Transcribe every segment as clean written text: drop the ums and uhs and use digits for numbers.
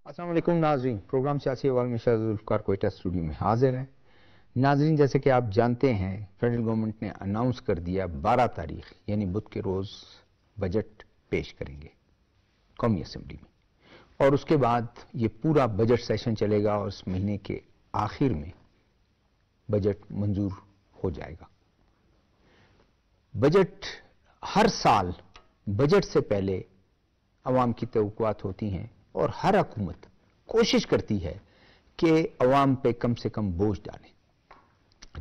السلام علیکم ناظرین، پروگرام سیاسی احوال میں شاہد ذوالفقار کوئٹہ اسٹوڈیو میں حاضر ہیں۔ ناظرین، جیسے کہ آپ جانتے ہیں فیڈرل گورنمنٹ نے اناؤنس کر دیا 12 تاریخ یعنی بدھ کے روز بجٹ پیش کریں گے قومی اسمبلی میں، اور اس کے بعد یہ پورا بجٹ سیشن چلے گا اور اس مہینے کے آخر میں بجٹ منظور ہو جائے گا۔ بجٹ ہر سال بجٹ سے پہلے عوام کی توقعات ہوتی ہیں اور ہر حکومت کوشش کرتی ہے کہ عوام پہ کم سے کم بوجھ ڈالے،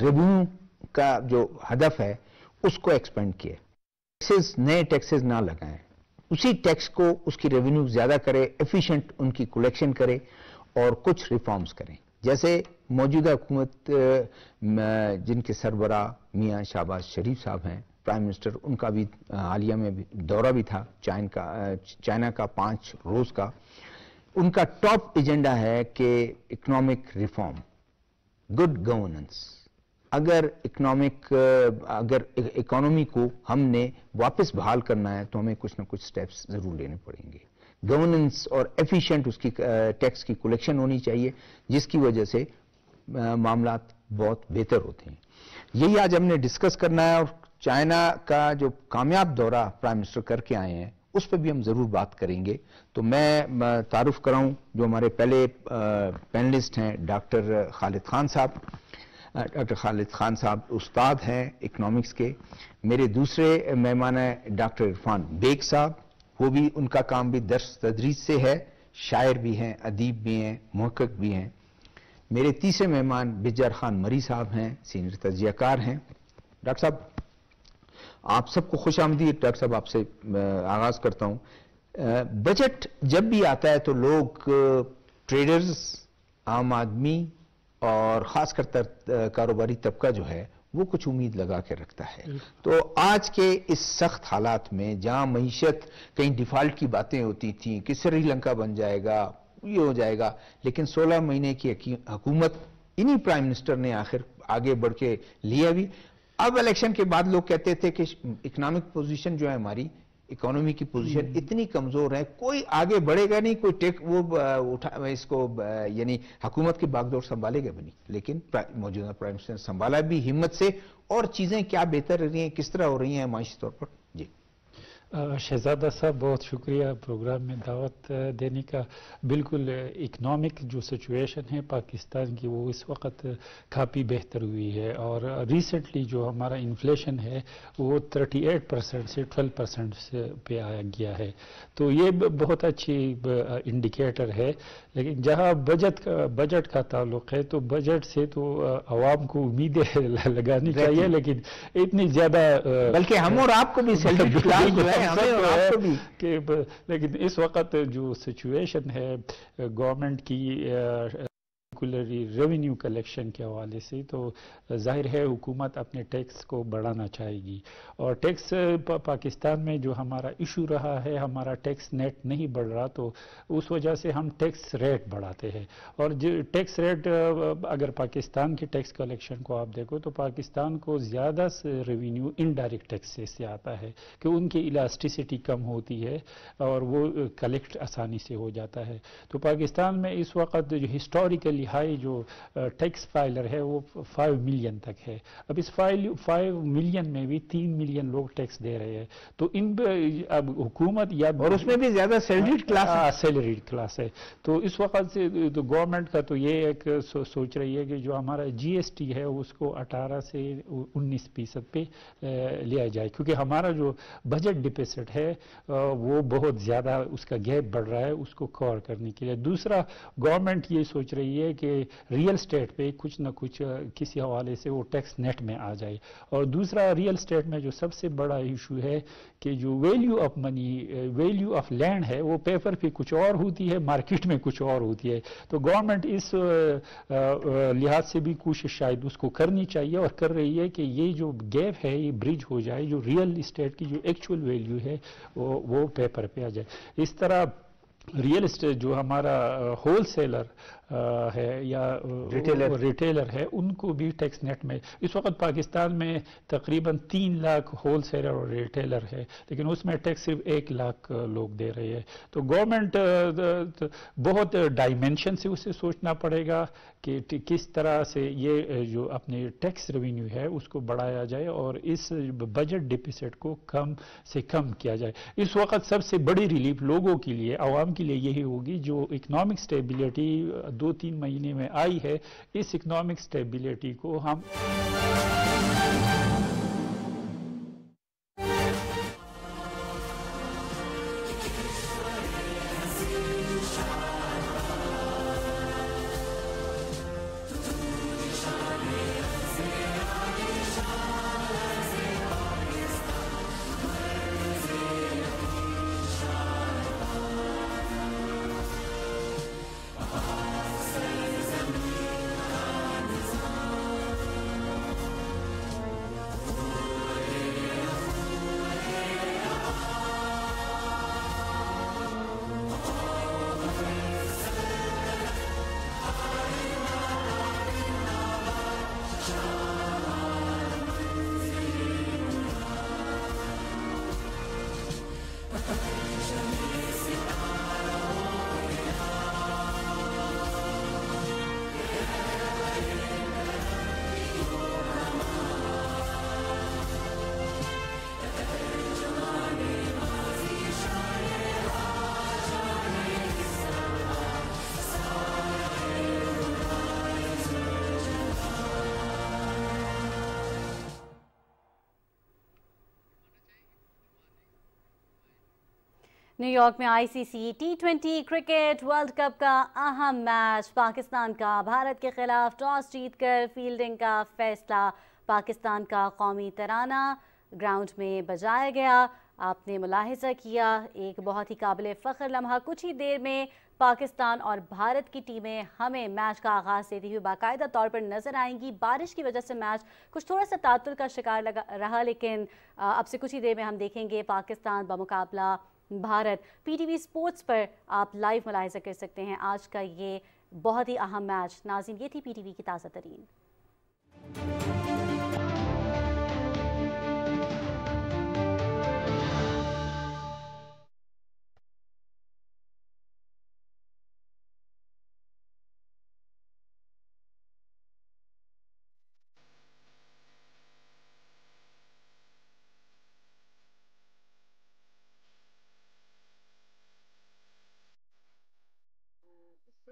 ریونیو کا جو ہدف ہے اس کو ایکسپینڈ کیے، نئے ٹیکسز نہ لگائیں، اسی ٹیکس کو اس کی ریونیو زیادہ کرے، ایفیشینٹ ان کی کلیکشن کرے اور کچھ ریفارمز کریں۔ جیسے موجودہ حکومت جن کے سربراہ میاں شہباز شریف صاحب ہیں، پرائم منسٹر، ان کا بھی حالیہ میں دورہ بھی تھا چائنا کا 5 روز کا۔ ان کا ٹاپ ایجنڈا ہے کہ اکنامک ریفارم، گڈ گورننس۔ اگر اکانومی کو ہم نے واپس بحال کرنا ہے تو ہمیں کچھ نہ کچھ سٹیپس ضرور لینے پڑیں گے۔ گورننس اور ایفیشینٹ اس کی ٹیکس کی کلیکشن ہونی چاہیے، جس کی وجہ سے معاملات بہت بہتر ہوتے ہیں۔ یہی آج ہم نے ڈسکس کرنا ہے، اور چائنا کا جو کامیاب دورہ پرائم منسٹر کر کے آئے ہیں اس پہ بھی ہم ضرور بات کریں گے۔ تو میں تعارف کراؤں جو ہمارے پہلے پینلسٹ ہیں، ڈاکٹر خالد خان صاحب۔ ڈاکٹر خالد خان صاحب استاد ہیں اکنامکس کے۔ میرے دوسرے مہمان ہیں ڈاکٹر عرفان بیگ صاحب، وہ بھی ان کا کام بھی درس تدریس سے ہے، شاعر بھی ہیں، ادیب بھی ہیں، محقق بھی ہیں۔ میرے تیسرے مہمان بجار خان مری صاحب ہیں، سینئر تجزیہ کار ہیں۔ ڈاکٹر صاحب آپ سب کو خوش آمدید۔ ڈاکٹر صاحب آپ سے آغاز کرتا ہوں۔ بجٹ جب بھی آتا ہے تو لوگ، ٹریڈرز، عام آدمی اور خاص کر کاروباری طبقہ جو ہے وہ کچھ امید لگا کے رکھتا ہے۔ تو آج کے اس سخت حالات میں جہاں معیشت، کہیں ڈیفالٹ کی باتیں ہوتی تھیں کہ سری لنکا بن جائے گا، یہ ہو جائے گا، لیکن 16 مہینے کی حکومت انہی پرائم منسٹر نے آخر آگے بڑھ کے لیا بھی۔ اب الیکشن کے بعد لوگ کہتے تھے کہ اکنامک پوزیشن جو ہے ہماری اکانومی کی پوزیشن اتنی کمزور ہے، کوئی آگے بڑھے گا نہیں، کوئی اس کو یعنی حکومت کی باغ ڈور سنبھالے گا بھی نہیں۔ لیکن موجودہ پرائم منسٹر نے سنبھالا بھی ہمت سے، اور چیزیں کیا بہتر رہی ہیں، کس طرح ہو رہی ہیں معاشی طور پر؟ جی شہزادہ صاحب، بہت شکریہ پروگرام میں دعوت دینے کا۔ بالکل اکنامک جو سچویشن ہے پاکستان کی، وہ اس وقت کافی بہتر ہوئی ہے، اور ریسنٹلی جو ہمارا انفلیشن ہے وہ 38% سے 12% پہ آ گیا ہے، تو یہ بہت اچھی انڈیکیٹر ہے۔ لیکن جہاں بجٹ کا تعلق ہے، تو بجٹ سے تو عوام کو امیدیں لگانی چاہیے، لیکن اتنی زیادہ، بلکہ ہم اور آپ کو بھی سیلری کلاس جو ہے کہ لیکن اس وقت جو سچویشن ہے گورنمنٹ کی ریونیو کلیکشن کے حوالے سے، تو ظاہر ہے حکومت اپنے ٹیکس کو بڑھانا چاہے گی، اور ٹیکس پاکستان میں جو ہمارا ایشو رہا ہے، ہمارا ٹیکس نیٹ نہیں بڑھ رہا، تو اس وجہ سے ہم ٹیکس ریٹ بڑھاتے ہیں۔ اور جو ٹیکس ریٹ، اگر پاکستان کی ٹیکس کلیکشن کو آپ دیکھو تو پاکستان کو زیادہ ریونیو انڈائریکٹ ٹیکس سے آتا ہے، کہ ان کی الاسٹیسٹی کم ہوتی ہے اور وہ کلیکٹ آسانی سے ہو جاتا ہے۔ تو پاکستان میں اس وقت جو ہسٹوریکلی ہائی جو ٹیکس فائلر ہے وہ 5 ملین تک ہے۔ اب اس 5 ملین میں بھی 3 ملین لوگ ٹیکس دے رہے ہیں، تو ان اب حکومت یا، اور اس میں بھی زیادہ سیلریڈ کلاس ہے، تو اس وقت سے تو گورنمنٹ کا تو یہ ایک سوچ رہی ہے کہ جو ہمارا جی ایس ٹی ہے اس کو 18 سے 19% پہ لیا جائے، کیونکہ ہمارا جو بجٹ ڈیفیسٹ ہے وہ بہت زیادہ، اس کا گیپ بڑھ رہا ہے، اس کو کور کرنے کے لیے۔ دوسرا، گورنمنٹ یہ سوچ رہی ہے کہ ریئل اسٹیٹ پہ کچھ نہ کچھ کسی حوالے سے وہ ٹیکس نیٹ میں آ جائے۔ اور دوسرا، ریئل اسٹیٹ میں جو سب سے بڑا ایشو ہے کہ جو value of money, value of land ہے، وہ پیپر پہ کچھ اور ہوتی ہے، مارکیٹ میں کچھ اور ہوتی ہے، تو گورنمنٹ اس لحاظ سے بھی کوشش شاید اس کو کرنی چاہیے، اور کر رہی ہے کہ یہ جو گیپ ہے یہ برج ہو جائے، جو ریئل اسٹیٹ کی جو ایکچوئل ویلیو ہے وہ پیپر پہ آ جائے۔ اس طرح रियल एस्टेट जो हमारा होल सेलर है या रिटेलर है, उनको भी टैक्स नेट में इस वक्त पाकिस्तान में तकरीबन 3 लाख होल सेलर और रिटेलर है, लेकिन उसमें टैक्स सिर्फ 1 लाख लोग दे रहे हैं। तो गवर्नमेंट बहुत डायमेंशन से उसे सोचना पड़ेगा कि किस तरह से ये जो अपने टैक्स रेवेन्यू है उसको बढ़ाया जाए और इस बजट डिफिसिट को कम से कम किया जाए। इस वक्त सबसे बड़ी रिलीफ लोगों के लिए, आवाम के लिए यही होगी जो इकोनॉमिक स्टेबिलिटी 2-3 महीने में आई है, इस इकोनॉमिक स्टेबिलिटी को हम न्यूयॉर्क में ICC T20 cricket world cup का अहम मैच पाकिस्तान का भारत के खिलाफ टॉस जीतकर फील्डिंग का फैसला पाकिस्तान का कौमी तराना ग्राउंड में बजाया गया। आपने मुलाहिजा किया एक बहुत ही काबिल फ़ख्र लम्हा। कुछ ही देर में पाकिस्तान और भारत की टीमें हमें मैच का आगाज़ देती हुई बाकायदा तौर पर नज़र आएंगी। बारिश की वजह से मैच कुछ थोड़ा सा तातुल का शिकार रहा, लेकिन अब से कुछ ही देर में हम देखेंगे पाकिस्तान बमुकाबला भारत। पीटीवी स्पोर्ट्स पर आप लाइव मुलाहिजा कर सकते हैं आज का ये बहुत ही अहम मैच। नाज़रीन, ये थी पीटीवी की ताज़ा तरीन।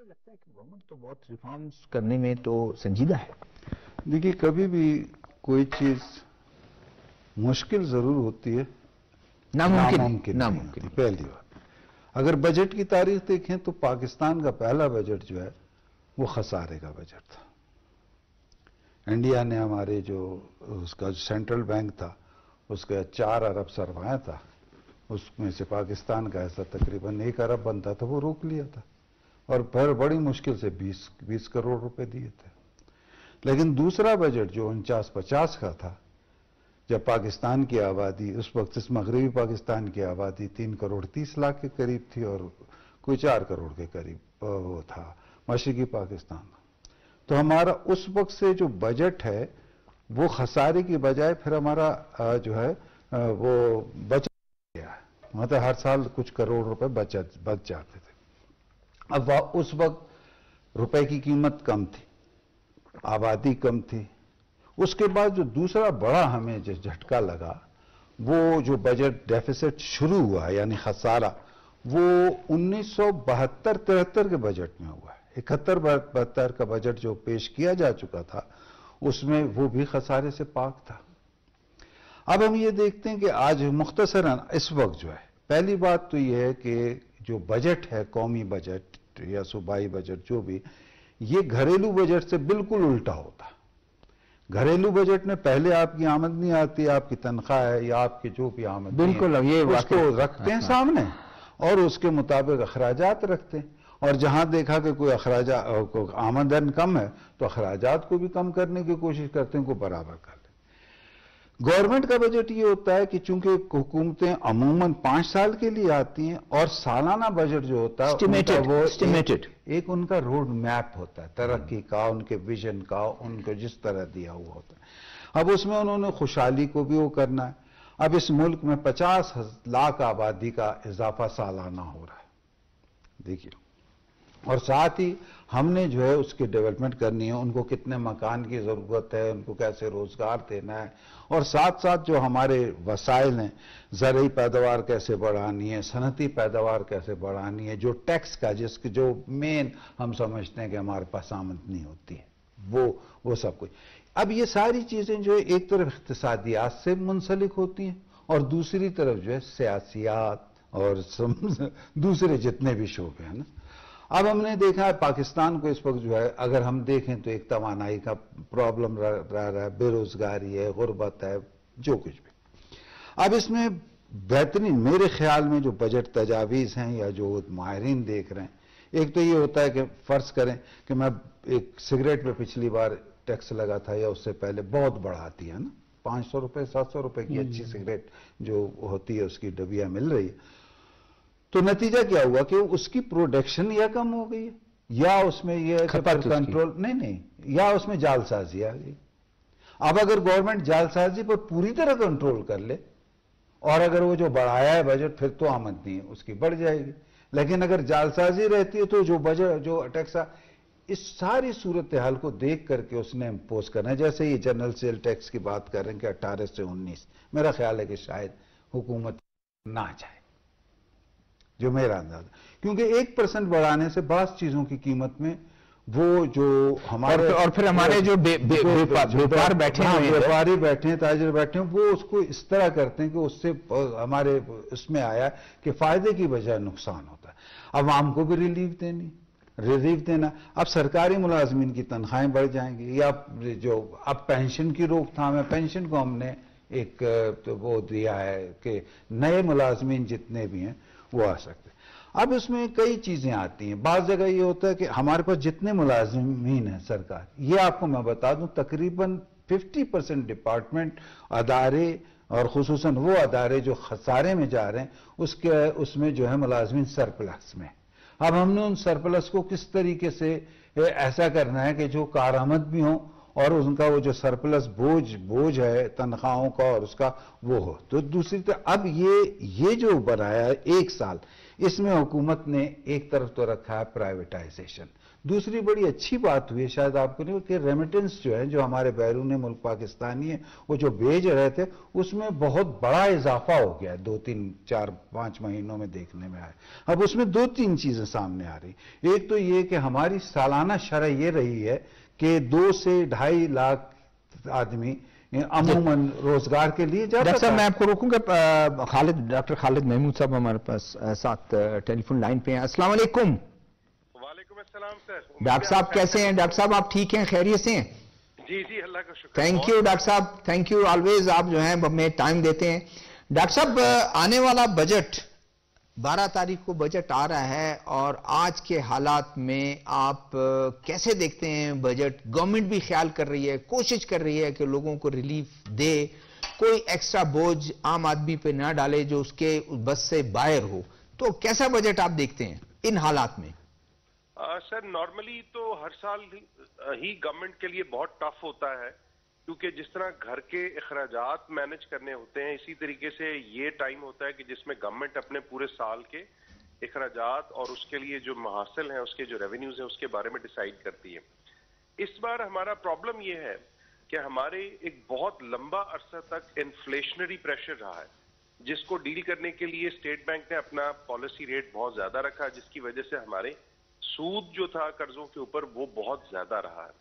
लगता है कि गवर्नमेंट तो बहुत रिफॉर्म्स करने में तो संजीदा है। देखिए, कभी भी कोई चीज मुश्किल जरूर होती है, नामुमकिन पहली बात। अगर बजट की तारीख देखें तो पाकिस्तान का पहला बजट जो है वो खसारे का बजट था। इंडिया ने हमारे जो उसका सेंट्रल बैंक था उसका 4 अरब सरमाया था, उसमें से पाकिस्तान का ऐसा तकरीबन 1 अरब बनता था, वो रोक लिया था और फिर बड़ी मुश्किल से 20 करोड़ रुपए दिए थे। लेकिन दूसरा बजट जो 49-50 का था, जब पाकिस्तान की आबादी उस वक्त इस मगरबी पाकिस्तान की आबादी 3 करोड़ 30 लाख के करीब थी और कोई 4 करोड़ के करीब वो था मशरकी पाकिस्तान। तो हमारा उस वक्त से जो बजट है वो खसारे की बजाय फिर हमारा जो है वो बच गया, मतलब हर साल कुछ करोड़ रुपए बच जाते थे। अब उस वक्त रुपए की कीमत कम थी, आबादी कम थी। उसके बाद जो दूसरा बड़ा हमें जो झटका लगा वो जो बजट डेफिसिट शुरू हुआ यानी खसारा, वो 1972-73 के बजट में हुआ है। 71-72 का बजट जो पेश किया जा चुका था उसमें वो भी खसारे से पाक था। अब हम ये देखते हैं कि आज मुख्तसरन इस वक्त जो है, पहली बात तो ये है कि जो बजट है, कौमी बजट या सूबाई बजट जो भी, ये घरेलू बजट से बिल्कुल उल्टा होता है। घरेलू बजट में पहले आपकी आमदनी आती है, आपकी तनख्वाह है या आपके जो भी आमदनी बिल्कुल अब ये उसको रखते हैं सामने और उसके मुताबिक अखराजात रखते हैं। और जहां देखा कि कोई आमदन कम है तो अखराजात को भी कम करने की कोशिश करते हैं, को बराबर कर ले। गवर्नमेंट का बजट ये होता है कि चूंकि हुकूमतें अमूमन 5 साल के लिए आती हैं और सालाना बजट जो होता है Estimated. एक उनका रोड मैप होता है तरक्की का, उनके विजन का, उनको जिस तरह दिया हुआ होता है। अब उसमें उन्होंने खुशहाली को भी वो करना है। अब इस मुल्क में 50 लाख आबादी का इजाफा सालाना हो रहा है, देखिए, और साथ ही हमने जो है उसकी डेवलपमेंट करनी है, उनको कितने मकान की ज़रूरत है, उनको कैसे रोज़गार देना है, और साथ साथ जो हमारे वसाइल हैं, ज़रूरी पैदावार कैसे बढ़ानी है, सनती पैदावार कैसे बढ़ानी है, जो टैक्स का जिसकी जो मेन हम समझते हैं कि हमारे पास आमदनी होती है, वो सब कुछ। अब ये सारी चीज़ें जो है एक तरफ इक़्तिसादियात से मुंसलिक होती हैं और दूसरी तरफ जो है सियासियात और दूसरे जितने भी शोबे हैं ना। अब हमने देखा है पाकिस्तान को इस वक्त जो है अगर हम देखें तो एक तवानाई का प्रॉब्लम रह रहा है, बेरोजगारी है, गुर्बत है, जो कुछ भी। अब इसमें बेहतरीन मेरे ख्याल में जो बजट तजावीज़ हैं या जो माहिरीन देख रहे हैं, एक तो ये होता है कि फ़र्ज़ करें कि मैं एक सिगरेट पे पिछली बार टैक्स लगा था या उससे पहले बहुत बढ़ाती है ना, 500 रुपये 700 रुपये की अच्छी सिगरेट जो होती है उसकी डबिया मिल रही है, तो नतीजा क्या हुआ कि उसकी प्रोडक्शन या कम हो गई है या उसमें यह कंट्रोल नहीं, या उसमें जालसाजी आ गई। अब अगर गवर्नमेंट जालसाजी पर पूरी तरह कंट्रोल कर ले और अगर वो जो बढ़ाया है बजट फिर तो आमदनी है उसकी बढ़ जाएगी, लेकिन अगर जालसाजी रहती है तो जो बजट जो टैक्स इस सारी सूरत हाल को देख करके उसने इम्पोज करना है। जैसे ये जनरल सेल टैक्स की बात कर रहे हैं कि 18 से 19, मेरा ख्याल है कि शायद हुकूमत ना जाए, जो मेरा अंदाजा, क्योंकि 1% बढ़ाने से बास चीजों की कीमत में वो जो हमारे और फिर हमारे जो व्यापार बैठे हैं, व्यापारी बैठे हैं, ताजिर बैठे हैं, वो उसको इस तरह करते हैं कि उससे हमारे उसमें आया कि फायदे की बजाय नुकसान होता है। अवाम को भी रिलीफ देना। अब सरकारी मुलाजमीन की तनख्वाहें बढ़ जाएंगी, या जो अब पेंशन की रोकथाम है, पेंशन को हमने एक तो वो दिया है कि नए मुलाजमीन जितने भी हैं वो आ सकते हैं। अब इसमें कई चीजें आती हैं। बाज़ जगह ये होता है कि हमारे पास जितने मुलाजमीन हैं सरकार, ये आपको मैं बता दूं तकरीबन 50% डिपार्टमेंट अदारे और खुसूसन वो अदारे जो खसारे में जा रहे हैं उसमें जो है मुलाजमीन सरप्लस में। अब हमने उन सरप्लस को किस तरीके से ऐसा करना है कि जो कारआमद भी हो और उनका वो जो सरप्लस बोझ है तनख्वाहों का और उसका वो हो। तो दूसरी तरफ अब ये जो बनाया है 1 साल, इसमें हुकूमत ने एक तरफ तो रखा है प्राइवेटाइजेशन। दूसरी बड़ी अच्छी बात हुई है शायद आपको नहीं कि रेमिटेंस जो है जो हमारे बैरून मुल्क पाकिस्तानी है वो जो भेज रहे थे उसमें बहुत बड़ा इजाफा हो गया है 2, 3, 4, 5 महीनों में देखने में आया। अब उसमें 2-3 चीजें सामने आ रही। एक तो ये कि हमारी सालाना शरह ये रही है कि 2 से 2.5 लाख आदमी अमूमन रोजगार के लिए जाता। डॉक्टर साहब मैं आपको रोकूंगा, डॉक्टर खालिद महमूद साहब हमारे पास साथ टेलीफोन लाइन पे हैं। अस्सलाम वालेकुम। वालेकुम अस्सलाम सर। डॉक्टर साहब कैसे हैं? डॉक्टर साहब आप ठीक हैं, खैरियत से हैं? जी जी अल्लाह का शुक्र। थैंक यू डॉक्टर साहब, थैंक यू, ऑलवेज आप जो है हमें टाइम देते हैं। डॉक्टर साहब आने वाला बजट 12 तारीख को बजट आ रहा है और आज के हालात में आप कैसे देखते हैं बजट? गवर्नमेंट भी ख्याल कर रही है, कोशिश कर रही है कि लोगों को रिलीफ दे, कोई एक्स्ट्रा बोझ आम आदमी पे ना डाले जो उसके बस से बाहर हो। तो कैसा बजट आप देखते हैं इन हालात में? सर नॉर्मली तो हर साल ही गवर्नमेंट के लिए बहुत टफ होता है, क्योंकि जिस तरह घर के अखराजात मैनेज करने होते हैं इसी तरीके से ये टाइम होता है कि जिसमें गवर्नमेंट अपने पूरे साल के अखराजात और उसके लिए जो महासिल हैं उसके जो रेवेन्यूज हैं उसके बारे में डिसाइड करती है। इस बार हमारा प्रॉब्लम ये है कि हमारे एक बहुत लंबा अरसा तक इन्फ्लेशनरी प्रेशर रहा है, जिसको डील करने के लिए स्टेट बैंक ने अपना पॉलिसी रेट बहुत ज्यादा रखा, जिसकी वजह से हमारे सूद जो था कर्जों के ऊपर वो बहुत ज्यादा रहा है।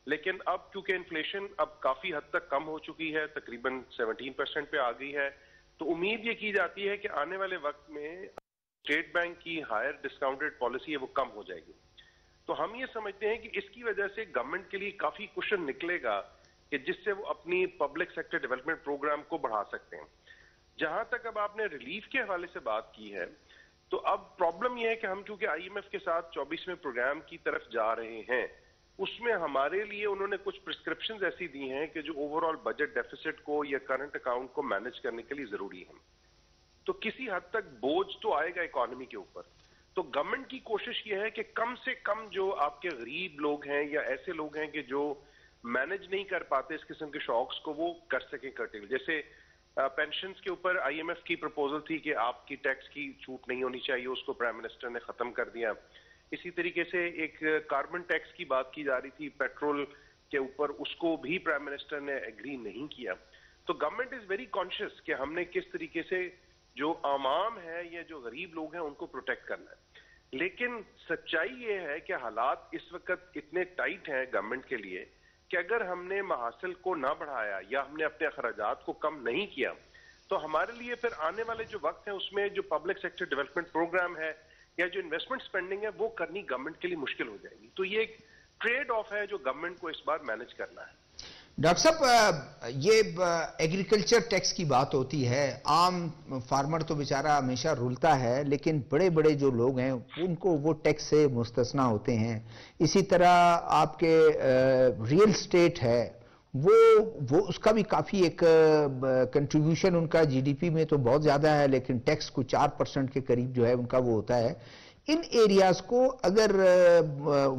लेकिन अब क्योंकि इन्फ्लेशन अब काफी हद तक कम हो चुकी है, तकरीबन 17% पे आ गई है, तो उम्मीद ये की जाती है कि आने वाले वक्त में स्टेट बैंक की हायर डिस्काउंटेड पॉलिसी है वो कम हो जाएगी। तो हम ये समझते हैं कि इसकी वजह से गवर्नमेंट के लिए काफी कुशन निकलेगा कि जिससे वो अपनी पब्लिक सेक्टर डेवलपमेंट प्रोग्राम को बढ़ा सकते हैं। जहां तक अब आपने रिलीफ के हवाले से बात की है, तो अब प्रॉब्लम यह है कि हम चूंकि IMF के साथ 24वें प्रोग्राम की तरफ जा रहे हैं, उसमें हमारे लिए उन्होंने कुछ प्रिस्क्रिप्शंस ऐसी दी हैं कि जो ओवरऑल बजट डेफिसिट को या करंट अकाउंट को मैनेज करने के लिए जरूरी है। तो किसी हद तक बोझ तो आएगा इकोनॉमी के ऊपर। तो गवर्नमेंट की कोशिश ये है कि कम से कम जो आपके गरीब लोग हैं या ऐसे लोग हैं कि जो मैनेज नहीं कर पाते इस किस्म के शॉक्स को, वो कर सकें कर्टेल। जैसे पेंशन्स के ऊपर आईएमएफ की प्रपोजल थी कि आपकी टैक्स की छूट नहीं होनी चाहिए, उसको प्राइम मिनिस्टर ने खत्म कर दिया। इसी तरीके से एक कार्बन टैक्स की बात की जा रही थी पेट्रोल के ऊपर, उसको भी प्राइम मिनिस्टर ने एग्री नहीं किया। तो गवर्नमेंट इज वेरी कॉन्शियस कि हमने किस तरीके से जो आवाम है या जो गरीब लोग हैं उनको प्रोटेक्ट करना है। लेकिन सच्चाई ये है कि हालात इस वक्त इतने टाइट हैं गवर्नमेंट के लिए कि अगर हमने महासिल को ना बढ़ाया या हमने अपने अखराजात को कम नहीं किया तो हमारे लिए फिर आने वाले जो वक्त है उसमें जो पब्लिक सेक्टर डेवलपमेंट प्रोग्राम है या जो इन्वेस्टमेंट स्पेंडिंग है वो करनी गवर्नमेंट के लिए मुश्किल हो जाएगी। तो ये एक ट्रेड ऑफ है जो गवर्नमेंट को इस बार मैनेज करना है। डॉक्टर साहब, ये एग्रीकल्चर टैक्स की बात होती है, आम फार्मर तो बेचारा हमेशा रुलता है, लेकिन बड़े बड़े जो लोग हैं उनको वो टैक्स से मुस्तस्ना होते हैं। इसी तरह आपके रियल स्टेट है वो उसका भी काफ़ी एक कंट्रीब्यूशन उनका जीडीपी में तो बहुत ज़्यादा है, लेकिन टैक्स को 4% के करीब जो है उनका वो होता है। इन एरियाज को अगर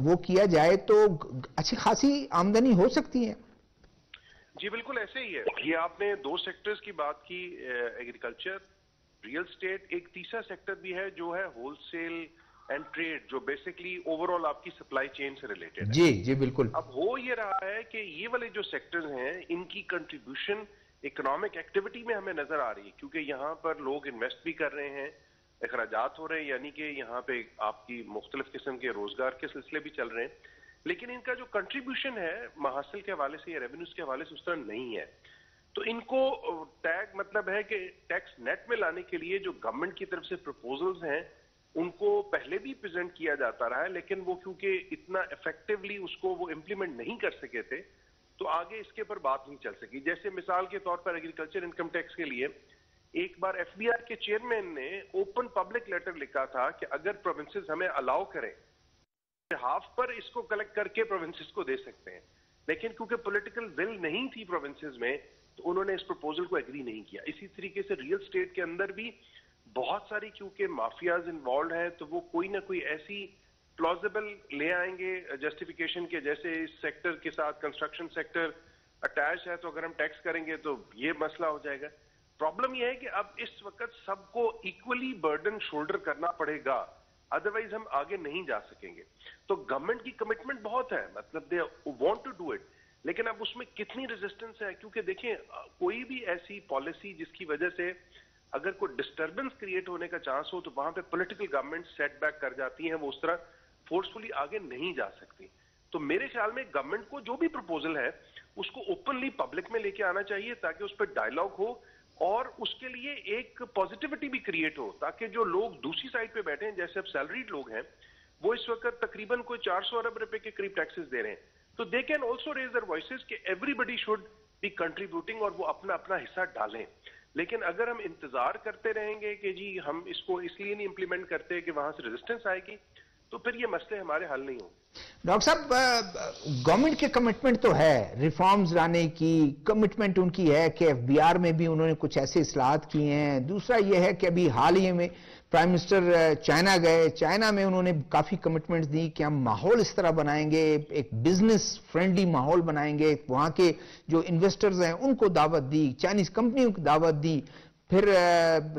वो किया जाए तो अच्छी खासी आमदनी हो सकती है। जी बिल्कुल ऐसे ही है। ये आपने दो सेक्टर्स की बात की, एग्रीकल्चर, रियल स्टेट, एक तीसरा सेक्टर भी है जो है होलसेल एंड ट्रेड, जो बेसिकली ओवरऑल आपकी सप्लाई चेन से रिलेटेड है। जी जी बिल्कुल। अब हो ये रहा है कि ये वाले जो सेक्टर्स हैं इनकी कंट्रीब्यूशन इकोनॉमिक एक्टिविटी में हमें नजर आ रही है, क्योंकि यहाँ पर लोग इन्वेस्ट भी कर रहे हैं, अखराजात हो रहे हैं, यानी कि यहाँ पे आपकी मुख्तलिफ किस्म के रोजगार के सिलसिले भी चल रहे हैं। लेकिन इनका जो कंट्रीब्यूशन है महासिल के हवाले से या रेवेन्यूज के हवाले से उस तरह नहीं है। तो इनको टैग मतलब है कि टैक्स नेट में लाने के लिए जो गवर्नमेंट की तरफ से प्रपोजल्स हैं उनको पहले भी प्रेजेंट किया जाता रहा है, लेकिन वो क्योंकि इतना इफेक्टिवली उसको वो इम्प्लीमेंट नहीं कर सके थे तो आगे इसके ऊपर बात नहीं चल सकी। जैसे मिसाल के तौर पर एग्रीकल्चर इनकम टैक्स के लिए एक बार एफबीआर के चेयरमैन ने ओपन पब्लिक लेटर लिखा था कि अगर प्रोविंसेस हमें अलाउ करें हाफ पर इसको कलेक्ट करके प्रोविंसेस को दे सकते हैं, लेकिन क्योंकि पॉलिटिकल विल नहीं थी प्रोविंसेस में तो उन्होंने इस प्रपोजल को एग्री नहीं किया। इसी तरीके से रियल स्टेट के अंदर भी बहुत सारी क्योंकि माफियाज इन्वॉल्व है तो वो कोई ना कोई ऐसी प्लॉजिबल ले आएंगे जस्टिफिकेशन के, जैसे इस सेक्टर के साथ कंस्ट्रक्शन सेक्टर अटैच है तो अगर हम टैक्स करेंगे तो ये मसला हो जाएगा। प्रॉब्लम यह है कि अब इस वक्त सबको इक्वली बर्डन शोल्डर करना पड़ेगा, अदरवाइज हम आगे नहीं जा सकेंगे। तो गवर्नमेंट की कमिटमेंट बहुत है, मतलब they want to do it, लेकिन अब उसमें कितनी रेजिस्टेंस है, क्योंकि देखिए कोई भी ऐसी पॉलिसी जिसकी वजह से अगर कोई डिस्टर्बेंस क्रिएट होने का चांस हो तो वहां पे पॉलिटिकल गवर्नमेंट सेटबैक कर जाती है, वो उस तरह फोर्सफुली आगे नहीं जा सकती। तो मेरे ख्याल में गवर्नमेंट को जो भी प्रपोजल है उसको ओपनली पब्लिक में लेके आना चाहिए ताकि उस पर डायलॉग हो और उसके लिए एक पॉजिटिविटी भी क्रिएट हो, ताकि जो लोग दूसरी साइड पे बैठे हैं, जैसे अब सैलरीड लोग हैं, वो इस वक्त तकरीबन कोई 400 अरब रुपए के करीब टैक्सेस दे रहे हैं, तो they can also raise their voices कि एवरीबडी शुड बी कंट्रीब्यूटिंग और वो अपना अपना हिस्सा डालें। लेकिन अगर हम इंतजार करते रहेंगे कि जी हम इसको इसलिए नहीं इंप्लीमेंट करते कि वहां से रेजिस्टेंस आएगी, तो फिर ये मसले हमारे हल नहीं होंगे। डॉक्टर साहब, गवर्नमेंट के कमिटमेंट तो है, रिफॉर्म्स लाने की कमिटमेंट उनकी है कि एफबीआर में भी उन्होंने कुछ ऐसे इस्लाहात किए हैं। दूसरा यह है कि अभी हाल ही में प्राइम मिनिस्टर चाइना गए, चाइना में उन्होंने काफ़ी कमिटमेंट्स दी कि हम माहौल इस तरह बनाएंगे, एक बिजनेस फ्रेंडली माहौल बनाएंगे, वहाँ के जो इन्वेस्टर्स हैं उनको दावत दी, चाइनीज़ कंपनियों को दावत दी। फिर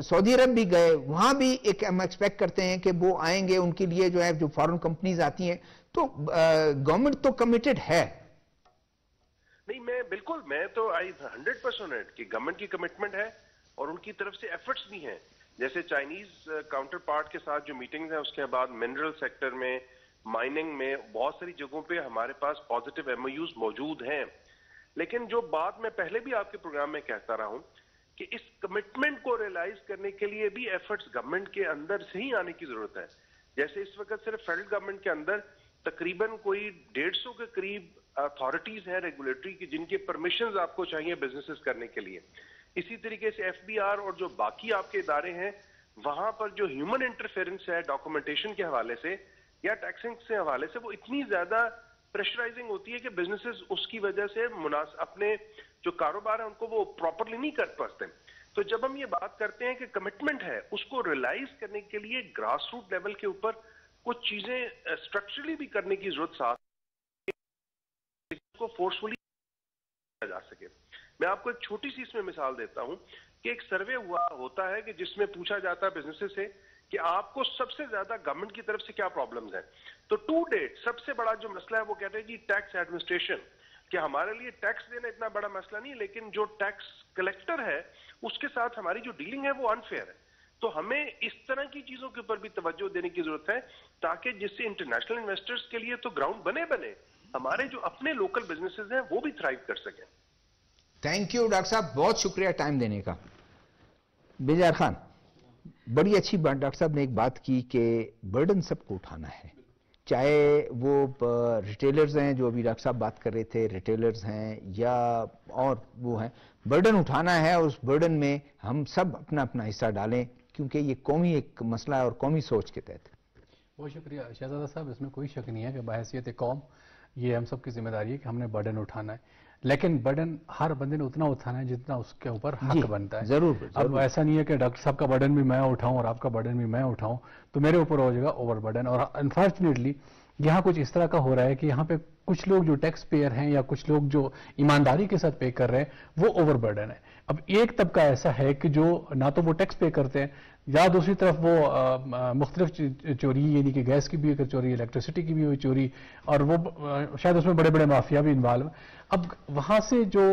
सऊदी अरब भी गए, वहाँ भी एक हम एक्सपेक्ट करते हैं कि वो आएंगे, उनके लिए जो है जो फॉरेन कंपनीज आती हैं, तो गवर्नमेंट तो कमिटेड है। नहीं, मैं तो आई 100% कि गवर्नमेंट की कमिटमेंट है और उनकी तरफ से एफर्ट्स भी हैं। जैसे चाइनीज काउंटर पार्ट के साथ जो मीटिंग्स हैं, उसके बाद मिनरल सेक्टर में, माइनिंग में, बहुत सारी जगहों पे हमारे पास पॉजिटिव एमओयूज मौजूद हैं। लेकिन जो बात मैं पहले भी आपके प्रोग्राम में कहता रहा हूं कि इस कमिटमेंट को रियलाइज करने के लिए भी एफर्ट्स गवर्नमेंट के अंदर से ही आने की जरूरत है। जैसे इस वक्त सिर्फ फेडरल गवर्नमेंट के अंदर तकरीबन कोई 150 के करीब अथॉरिटीज हैं रेगुलेटरी की, जिनके परमिशंस आपको चाहिए बिजनेसेस करने के लिए। इसी तरीके से एफबीआर और जो बाकी आपके इदारे हैं, वहां पर जो ह्यूमन इंटरफेरेंस है डॉक्यूमेंटेशन के हवाले से या टैक्सिंग से हवाले से, वो इतनी ज्यादा प्रेशराइजिंग होती है कि बिजनेसेस उसकी वजह से अपने जो कारोबार है उनको वो प्रॉपरली नहीं कर पाते। तो जब हम ये बात करते हैं कि कमिटमेंट है, उसको रियलाइज करने के लिए ग्रास रूट लेवल के ऊपर कुछ चीजें स्ट्रक्चरली भी करने की जरूरत साथ को फोर्सफुली जा सके। मैं आपको एक छोटी सी इसमें मिसाल देता हूं कि एक सर्वे होता है कि जिसमें पूछा जाता है बिजनेसेस से कि आपको सबसे ज्यादा गवर्नमेंट की तरफ से क्या प्रॉब्लम्स हैं। तो टू डेट सबसे बड़ा जो मसला है वो कहते हैं जी टैक्स एडमिनिस्ट्रेशन, कि हमारे लिए टैक्स देना इतना बड़ा मसला नहीं, लेकिन जो टैक्स कलेक्टर है उसके साथ हमारी जो डीलिंग है वो अनफेयर है। तो हमें इस तरह की चीजों के ऊपर भी तवज्जो देने की जरूरत है ताकि जिससे इंटरनेशनल इन्वेस्टर्स के लिए तो ग्राउंड बने, हमारे जो अपने लोकल बिजनेसेस हैं वो भी थ्राइव कर सकें। थैंक यू डॉक्टर साहब, बहुत शुक्रिया टाइम देने का। बेजार खान, बड़ी अच्छी बात डॉक्टर साहब ने एक बात की कि बर्डन सबको उठाना है, चाहे वो रिटेलर्स हैं जो अभी डॉक्टर साहब बात कर रहे थे, रिटेलर्स हैं या और वो हैं, बर्डन उठाना है और उस बर्डन में हम सब अपना अपना हिस्सा डालें क्योंकि ये कौमी एक मसला है और कौमी सोच के तहत। बहुत शुक्रिया शहजादा साहब, इसमें कोई शक नहीं है कि बहैसियत कौम ये हम सब की जिम्मेदारी है कि हमने बर्डन उठाना है, लेकिन बर्डन हर बंदे ने उतना उठाना है जितना उसके ऊपर हक बनता है। जरूर। अब ऐसा नहीं है कि डॉक्टर साहब का बर्डन भी मैं उठाऊं और आपका बर्डन भी मैं उठाऊं तो मेरे ऊपर हो जाएगा ओवर बर्डन। और अनफॉर्चुनेटली यहाँ कुछ इस तरह का हो रहा है कि यहाँ पे कुछ लोग जो टैक्स पेयर हैं या कुछ लोग जो ईमानदारी के साथ पे कर रहे हैं वो ओवर बर्डन है। अब एक तबका ऐसा है कि जो ना तो वो टैक्स पे करते हैं या दूसरी तरफ वो मुख्तलिफ चोरी, यानी कि गैस की भी अगर चोरी, इलेक्ट्रिसिटी की भी हुई चोरी, और वो शायद उसमें बड़े बड़े माफिया भी इन्वॉल्व। अब वहां से जो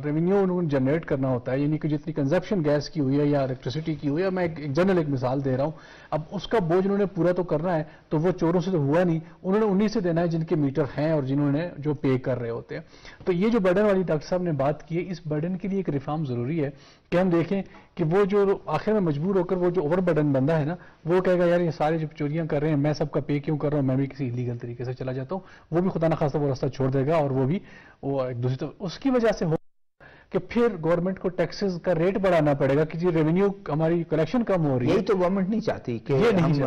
रेवेन्यू उन्होंने जनरेट करना होता है, यानी कि जितनी कंजप्शन गैस की हुई है या इलेक्ट्रिसिटी की हुई है, मैं एक जनरल एक मिसाल दे रहा हूं, अब उसका बोझ उन्होंने पूरा तो करना है, तो वो चोरों से तो हुआ नहीं, उन्होंने उन्हीं से देना है जिनके मीटर हैं और जिन्होंने जो पे कर रहे होते हैं। तो ये जो बर्डन वाली डॉक्टर साहब ने बात की है, इस बर्डन के लिए एक रिफॉर्म जरूरी है कि हम देखें कि वो जो आखिर में मजबूर होकर वो जो ओवर बर्डन बंदा है ना, वो कहेगा यार ये सारे जो चोरियां कर रहे हैं मैं सबका पे क्यों कर रहा हूं, मैं भी किसी इलीगल तरीके से चला जाता हूं, वो भी खुदा ना खास्ता वो रास्ता छोड़ देगा और वो भी वो एक दूसरी तरफ उसकी वजह से हो कि फिर गवर्नमेंट को टैक्सेस का रेट बढ़ाना पड़ेगा कि जी रेवेन्यू हमारी कलेक्शन कम हो रही है। यही तो गवर्नमेंट नहीं चाहती कि हम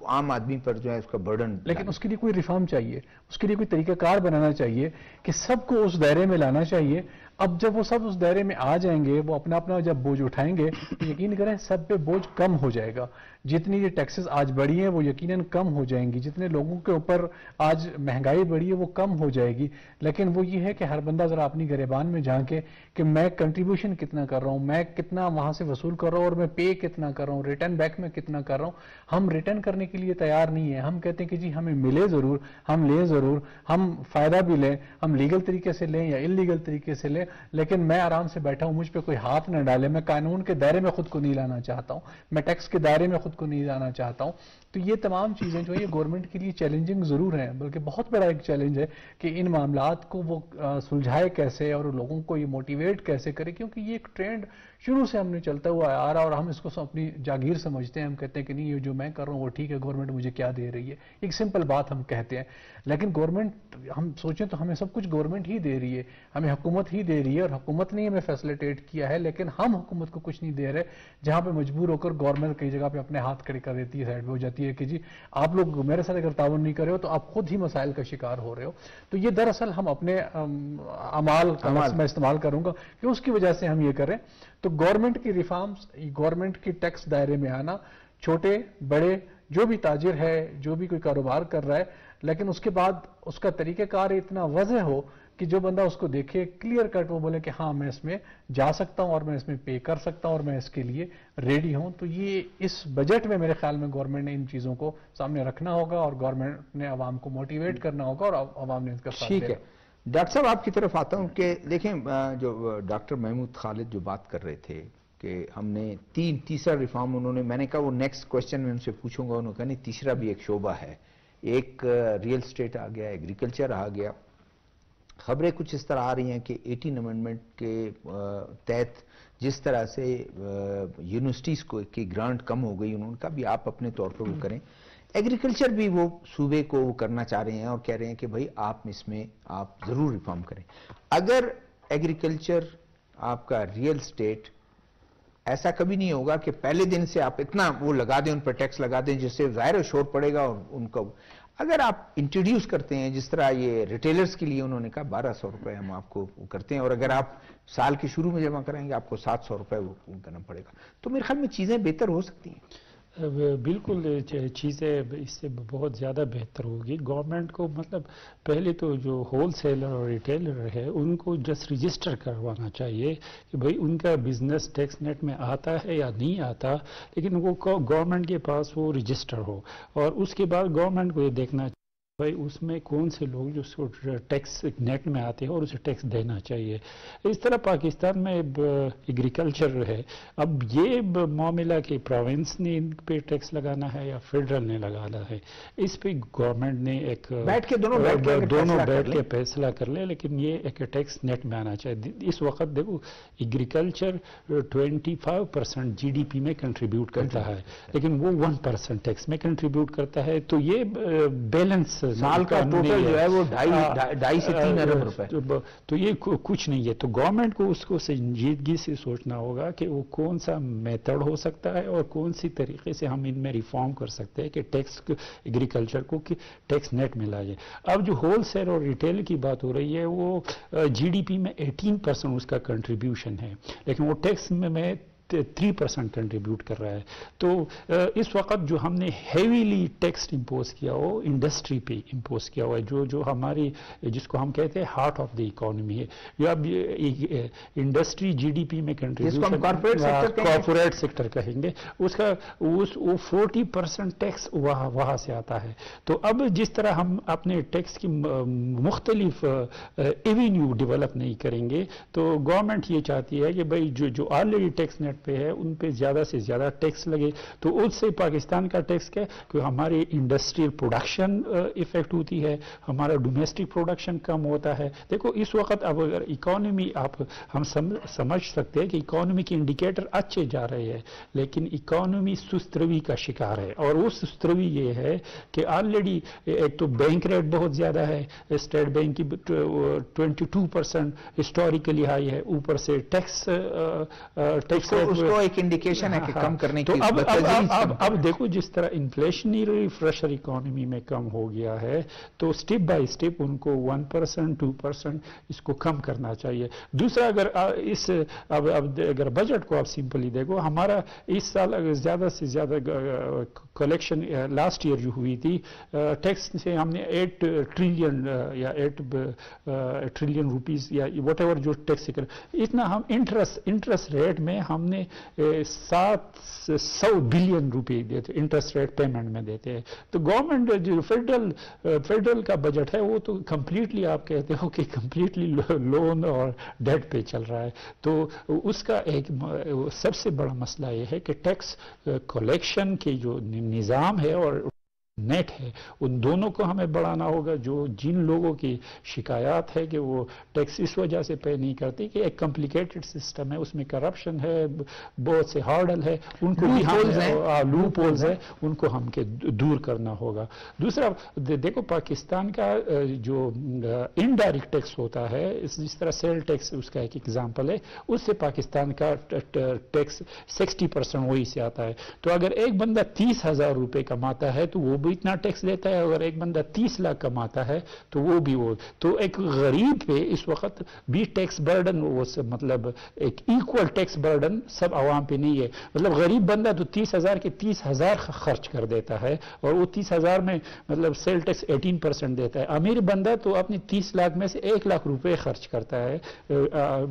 आम आदमी पर जो है उसका बर्डन, लेकिन उसके लिए कोई रिफॉर्म चाहिए, उसके लिए कोई तरीकाकार बनाना चाहिए कि सबको उस दायरे में लाना चाहिए। अब जब वो सब उस दायरे में आ जाएंगे, वो अपना अपना जब बोझ उठाएंगे तो यकीन करें सब पे बोझ कम हो जाएगा। जितनी ये टैक्सेस आज बढ़ी हैं वो यकीनन कम हो जाएंगी, जितने लोगों के ऊपर आज महंगाई बढ़ी है वो कम हो जाएगी। लेकिन वो ये है कि हर बंदा जरा अपनी गिरेबान में झांके कि मैं कंट्रीब्यूशन कितना कर रहा हूं, मैं कितना वहां से वसूल कर रहा हूं और मैं पे कितना कर रहा हूं, रिटर्न बैक में कितना कर रहा हूं। हम रिटर्न करने के लिए तैयार नहीं है, हम कहते हैं कि जी हमें मिले जरूर, हम लें जरूर, हम फायदा भी लें, हम लीगल तरीके से लें या इलीगल तरीके से लें, लेकिन मैं आराम से बैठा हूं, मुझ पे कोई हाथ न डाले, मैं कानून के दायरे में खुद को नहीं लाना चाहता हूं, मैं टैक्स के दायरे में खुद को नहीं लाना चाहता हूं। तो ये तमाम चीजें जो है ये गवर्नमेंट के लिए चैलेंजिंग जरूर हैं, बल्कि बहुत बड़ा एक चैलेंज है कि इन मामलात को वो सुलझाए कैसे और लोगों को ये मोटिवेट कैसे करे, क्योंकि ये एक ट्रेंड शुरू से हमने चलता हुआ आ रहा है और हम इसको अपनी जागीर समझते हैं। हम कहते हैं कि नहीं ये जो मैं कर रहा हूं वो ठीक है, गवर्नमेंट मुझे क्या दे रही है, एक सिंपल बात हम कहते हैं। लेकिन गवर्नमेंट, हम सोचें तो हमें सब कुछ गवर्नमेंट ही दे रही है, हमें हुकूमत ही दे रही है और हुकूमत ने हमें फैसिलिटेट किया है, लेकिन हम हुकूमत को कुछ नहीं दे रहे। जहां पे मजबूर होकर गवर्नमेंट कई जगह पे अपने हाथ खड़े कर देती है, साइड पे हो जाती है कि जी आप लोग मेरे साथ अगर ताउन नहीं कर रहे हो तो आप खुद ही मसाइल का शिकार हो रहे हो। तो ये दरअसल हम अपने अमाल मैं इस्तेमाल करूंगा कि उसकी वजह से हम ये करें। तो गवर्नमेंट की रिफॉर्म्स, गवर्नमेंट की टैक्स दायरे में आना, छोटे बड़े जो भी ताजिर है, जो भी कोई कारोबार कर रहा है, लेकिन उसके बाद उसका तरीक़ेकार इतना वज़ह हो कि जो बंदा उसको देखे क्लियर कट वो बोले कि हाँ मैं इसमें जा सकता हूं और मैं इसमें पे कर सकता हूं और मैं इसके लिए रेडी हूं। तो ये इस बजट में मेरे ख्याल में गवर्नमेंट ने इन चीजों को सामने रखना होगा और गवर्नमेंट ने आवाम को मोटिवेट करना होगा और आवाम ने इसका साथ ठीक है। डॉक्टर साहब आपकी तरफ आता हूं कि देखें जो डॉक्टर महमूद खालिद जो बात कर रहे थे कि हमने तीसरा रिफॉर्म, उन्होंने, मैंने कहा वो नेक्स्ट क्वेश्चन में उनसे पूछूंगा, उन्होंने कहा नहीं तीसरा भी एक शोबा है, एक रियल स्टेट आ गया, एग्रीकल्चर आ गया। खबरें कुछ इस तरह आ रही हैं कि 18 अमेंडमेंट के तहत जिस तरह से यूनिवर्सिटीज़ को की ग्रांट कम हो गई, उन्होंने कहा भी आप अपने तौर पर वो करें। एग्रीकल्चर भी वो सूबे को वो करना चाह रहे हैं और कह रहे हैं कि भाई आप इसमें आप ज़रूर रिफॉर्म करें। अगर एग्रीकल्चर आपका रियल स्टेट, ऐसा कभी नहीं होगा कि पहले दिन से आप इतना वो लगा दें, उन पर टैक्स लगा दें जिससे ज़ाहिर शोर पड़ेगा और उनको, اگر آپ انٹروڈیوس کرتے ہیں جس طرح یہ ریٹیلرز کے لیے انہوں نے کہا 1200 روپے ہم آپ کو کرتے ہیں، اور اگر آپ سال کے شروع میں جمع کریں گے آپ کو 700 روپے وہ کرنا پڑے گا، تو میرے خیال میں چیزیں بہتر ہو سکتی ہیں۔ بالکل چیزیں اس سے بہت زیادہ بہتر ہوگی۔ گورنمنٹ کو مطلب پہلے تو جو ہول سیلر اور ریٹیلر ہے ان کو جسٹ رجسٹر کروانا چاہیے کہ بھئی ان کا بزنس ٹیکس نیٹ میں آتا ہے یا نہیں آتا، لیکن وہ گورنمنٹ کے پاس وہ رجسٹر ہو، اور اس کے بعد گورنمنٹ کو یہ دیکھنا چاہیے بھائی اس میں کون سے لوگ جو اس کو ٹیکس نیٹ میں آتے ہیں اور اسے ٹیکس دینا چاہیے۔ اس طرح پاکستان میں ایگریکلچر ہے، اب یہ معاملہ کہ پروونس نے ان پہ ٹیکس لگانا ہے یا فیڈرل نے لگانا ہے، اس پہ گورنمنٹ نے ایک بیٹھ کے دونوں بیٹھ کے فیصلہ کر لے، لیکن یہ ایک ٹیکس نیٹ میں آنا چاہیے۔ اس وقت دیکھو ایگریکلچر 25% جی ڈی پی میں کنٹریبیوٹ کرتا ہے، لیکن وہ 1% ٹیکس میں کنٹریبیوٹ کرتا ہے، تو یہ بیلنس سال کا ٹوٹل جو ہے وہ 2.5 سے 3 ارب روپے، تو یہ کچھ نہیں ہے۔ تو گورنمنٹ کو اس کو سنجیدگی سے سوچنا ہوگا کہ وہ کون سا میتھڈ ہو سکتا ہے اور کون سی طریقے سے ہم ان میں ریفارم کر سکتے ہیں کہ ٹیکس ایگریکلچر کو کہ ٹیکس نیٹ میں لائے۔ اب جو ہول سیل اور ریٹیل کی بات ہو رہی ہے وہ جی ڈی پی میں 18% اس کا کنٹریبیوشن ہے، لیکن وہ ٹیکس میں 3% کنٹریبیوٹ کر رہا ہے۔ تو اس وقت جو ہم نے ہیویلی ٹیکس امپوز کیا ہو انڈسٹری پہ امپوز کیا ہوا ہے، جو ہماری جس کو ہم کہتے ہیں ہارٹ آف دی اکانومی ہے، یا اب انڈسٹری جی ڈی پی میں کنٹریبیوشن کارپوریٹ سیکٹر کہیں گے، اس کا وہ 40% ٹیکس وہاں سے آتا ہے۔ تو اب جس طرح ہم اپنے ٹیکس کی مختلف ایونیو ڈیولپ نہیں کریں گے، تو گورنمنٹ یہ چاہتی ہے کہ بھائی جو آلریڈی ٹیکس نیٹ پہ ہے ان پہ زیادہ سے زیادہ ٹیکس لگے۔ تو اس سے پاکستان کا ٹیکس کیا ہے کہ ہماری انڈسٹریل پروڈکشن افیکٹ ہوتی ہے، ہمارا ڈومیسٹک پروڈکشن کم ہوتا ہے۔ دیکھو اس وقت اب اگر اکانومی ہم سمجھ سکتے ہیں کہ اکانومی کے انڈیکیٹر اچھے جا رہے ہیں، لیکن اکانومی سست روی کا شکار ہے، اور وہ سست روی یہ ہے کہ آلریڈی ایک تو بینک ریٹ بہت زیادہ ہے، اسٹیٹ بینک کی 22% ہسٹوریکلی ہائی ہے، اوپر سے ٹیکس اس کو ایک انڈیکیشن ہے کہ کم کرنے کی۔ اب دیکھو جس طرح انفلیشنری پریشر اکانومی میں کم ہو گیا ہے، تو سٹیپ بائی سٹیپ ان کو 1% 2% اس کو کم کرنا چاہیے۔ دوسرا اگر بجٹ کو آپ سمپلی دیکھو، ہمارا اس سال اگر زیادہ سے زیادہ کلیکشن لاسٹ ایئر جو ہوئی تھی ٹیکس سے، ہم نے 8 ٹریلین یا 8 ٹریلین روپیز یا وٹ ایور جو ٹیکس اتنا ہم انٹرسٹ ریٹ میں ہم نے 700 بلین روپے دیتے انٹرسٹ ریٹ پیمنٹ میں دیتے ہیں۔ تو گورنمنٹ جو فیڈرل کا بجٹ ہے وہ تو کمپلیٹلی آپ کہتے ہو کہ کمپلیٹلی لون اور ڈیٹ پہ چل رہا ہے۔ تو اس کا ایک سب سے بڑا مسئلہ یہ ہے کہ ٹیکس کلیکشن کے جو نظام ہے اور نیٹ ہے، ان دونوں کو ہمیں بڑھانا ہوگا۔ جن لوگوں کی شکایات ہے کہ وہ ٹیکس اس وجہ سے پے نہیں کرتے کہ ایک کمپلیکیٹڈ سسٹم ہے، اس میں کرپشن ہے، بہت سے ہارڈل ہے، ان کو بھی لوپ ہولز ہے، ان کو ہم کے دور کرنا ہوگا۔ دوسرا دیکھو پاکستان کا جو انڈائریکٹ ٹیکس ہوتا ہے، جس طرح سیل ٹیکس اس کا ایک ایگزامپل ہے، اس سے پاکستان کا ٹیکس 60% وہی سے آتا ہے۔ تو اگر ایک بندہ 30,000 روپے کماتا ہے تو وہ اتنا ٹیکس دیتا ہے، اگر ایک بندہ 30 لاکھ کماتا ہے تو وہ بھی تو ایک غریب پہ اس وقت بھی ٹیکس برڈن مطلب ایک ایکول ٹیکس برڈن سب عوام پہ نہیں ہے۔ مطلب غریب بندہ تو 30,000 کے 30,000 خرچ کر دیتا ہے، اور وہ 30,000 میں مطلب سیل ٹیکس 18% دیتا ہے۔ امیر بندہ تو اپنی 30 لاکھ میں سے 1 لاکھ روپے خرچ کرتا ہے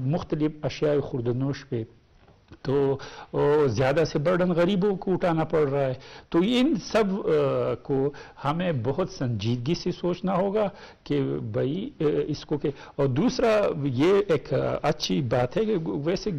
مختلف اشیاء خوردنوش پہ، تو زیادہ سے برڈن غریبوں کو اٹھانا پڑ رہا ہے۔ تو ان سب کو ہمیں بہت سنجیدگی سے سوچنا ہوگا کہ بھائی اس کو کہ، اور دوسرا یہ ایک اچھی بات ہے کہ ویسے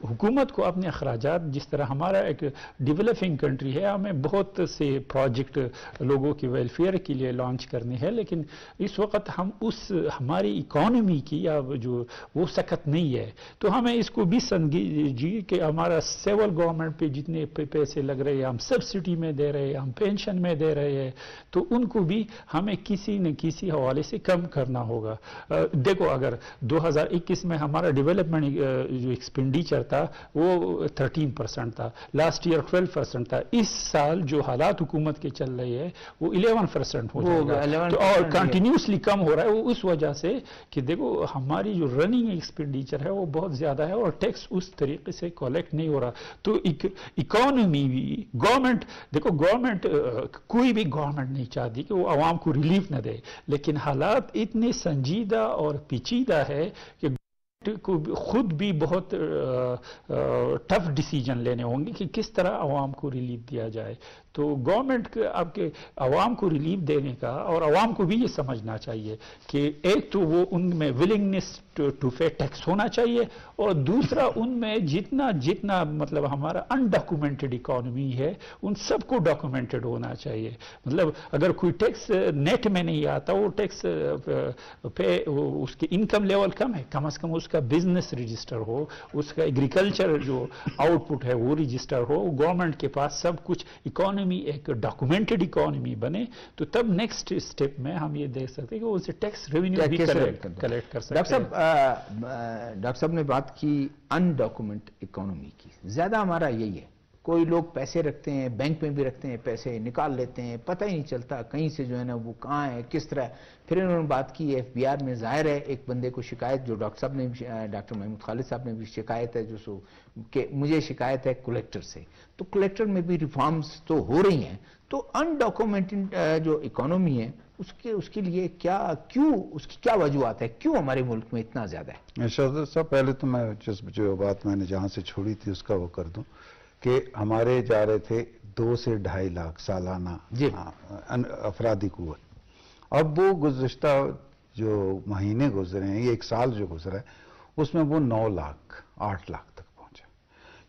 حکومت کو اپنے اخراجات، جس طرح ہمارا ایک ڈیولپنگ کنٹری ہے، ہمیں بہت سے پروجیکٹ لوگوں کی ویلفیئر کے لیے لانچ کرنے ہیں، لیکن اس وقت ہماری اکانومی کی یا جو وہ سخت نہیں ہے، تو ہمیں اس کو بھی हसन जी कि हमारा सिविल गवर्नमेंट पे जितने पैसे लग रहे हैं, हम सब्सिडी में दे रहे हैं, हम पेंशन में दे रहे हैं, तो उनको भी हमें किसी न किसी हवाले से कम करना होगा। देखो, अगर 2021 में हमारा डेवलपमेंट जो एक्सपेंडिचर था वो 13% था, लास्ट ईयर 12% था। इस साल जो हालात हुकूमत के चल रहे हैं वो 11% हो जाएगा, तो और कंटिन्यूसली कम हो रहा है। वो उस वजह से कि देखो हमारी जो रनिंग एक्सपेंडिचर है वो बहुत ज्यादा है और टैक्स उस तरीके से कलेक्ट नहीं हो रहा। तो इकोनॉमी भी, गवर्नमेंट, देखो गवर्नमेंट, कोई भी गवर्नमेंट नहीं चाहती कि वो आवाम को रिलीफ न दे, लेकिन हालात इतने संजीदा और पेचीदा है कि को खुद भी बहुत टफ डिसीजन लेने होंगे कि किस तरह आवाम को रिलीफ दिया जाए। तो गवर्नमेंट के आपके आवाम को रिलीफ देने का, और आवाम को भी ये समझना चाहिए कि एक तो वो उनमें विलिंगनेस टू पे टैक्स होना चाहिए, और दूसरा उनमें जितना जितना मतलब हमारा अनडॉक्यूमेंटेड इकोनॉमी है उन सबको डॉक्यूमेंटेड होना चाहिए। मतलब अगर कोई टैक्स नेट में नहीं आता, वो टैक्स पे उसकी इनकम लेवल कम है, कम से कम उसका बिजनेस रजिस्टर हो, उसका एग्रीकल्चर जो आउटपुट है वो रजिस्टर हो, गवर्नमेंट के पास सब कुछ, इकोनॉमी एक डॉक्यूमेंटेड इकोनॉमी बने, तो तब नेक्स्ट स्टेप में हम ये देख सकते हैं कि उनसे टैक्स रेवेन्यू भी कलेक्ट कर सकते हैं। डॉक्टर साहब ने बात की अनडॉक्यूमेंट इकोनॉमी की, ज्यादा हमारा यही है, कोई लोग पैसे रखते हैं, बैंक में भी रखते हैं, पैसे निकाल लेते हैं, पता ही नहीं चलता कहीं से जो है ना वो कहाँ है, किस तरह। फिर इन्होंने बात की FBR में, जाहिर है एक बंदे को शिकायत, जो डॉक्टर साहब ने, डॉक्टर महमूद खालिद साहब ने भी शिकायत है, जो कि मुझे शिकायत है कलेक्टर से, तो कलेक्टर में भी रिफॉर्म्स तो हो रही हैं। तो अनडॉक्यूमेंटेड जो इकोनॉमी है उसके लिए क्या, क्यों, उसकी क्या वजूहत है, क्यों हमारे मुल्क में इतना ज्यादा है? शहजाद साहब, पहले तो मैं जो बात मैंने जहां से छोड़ी थी उसका वो कर दूं कि हमारे जा रहे थे 2 से 2.5 लाख सालाना अफरादी कुव्वत। अब वो गुज़श्ता जो महीने गुजरे हैं, ये 1 साल जो गुजरा है, उसमें वो 9 लाख 8 लाख तक पहुंचे।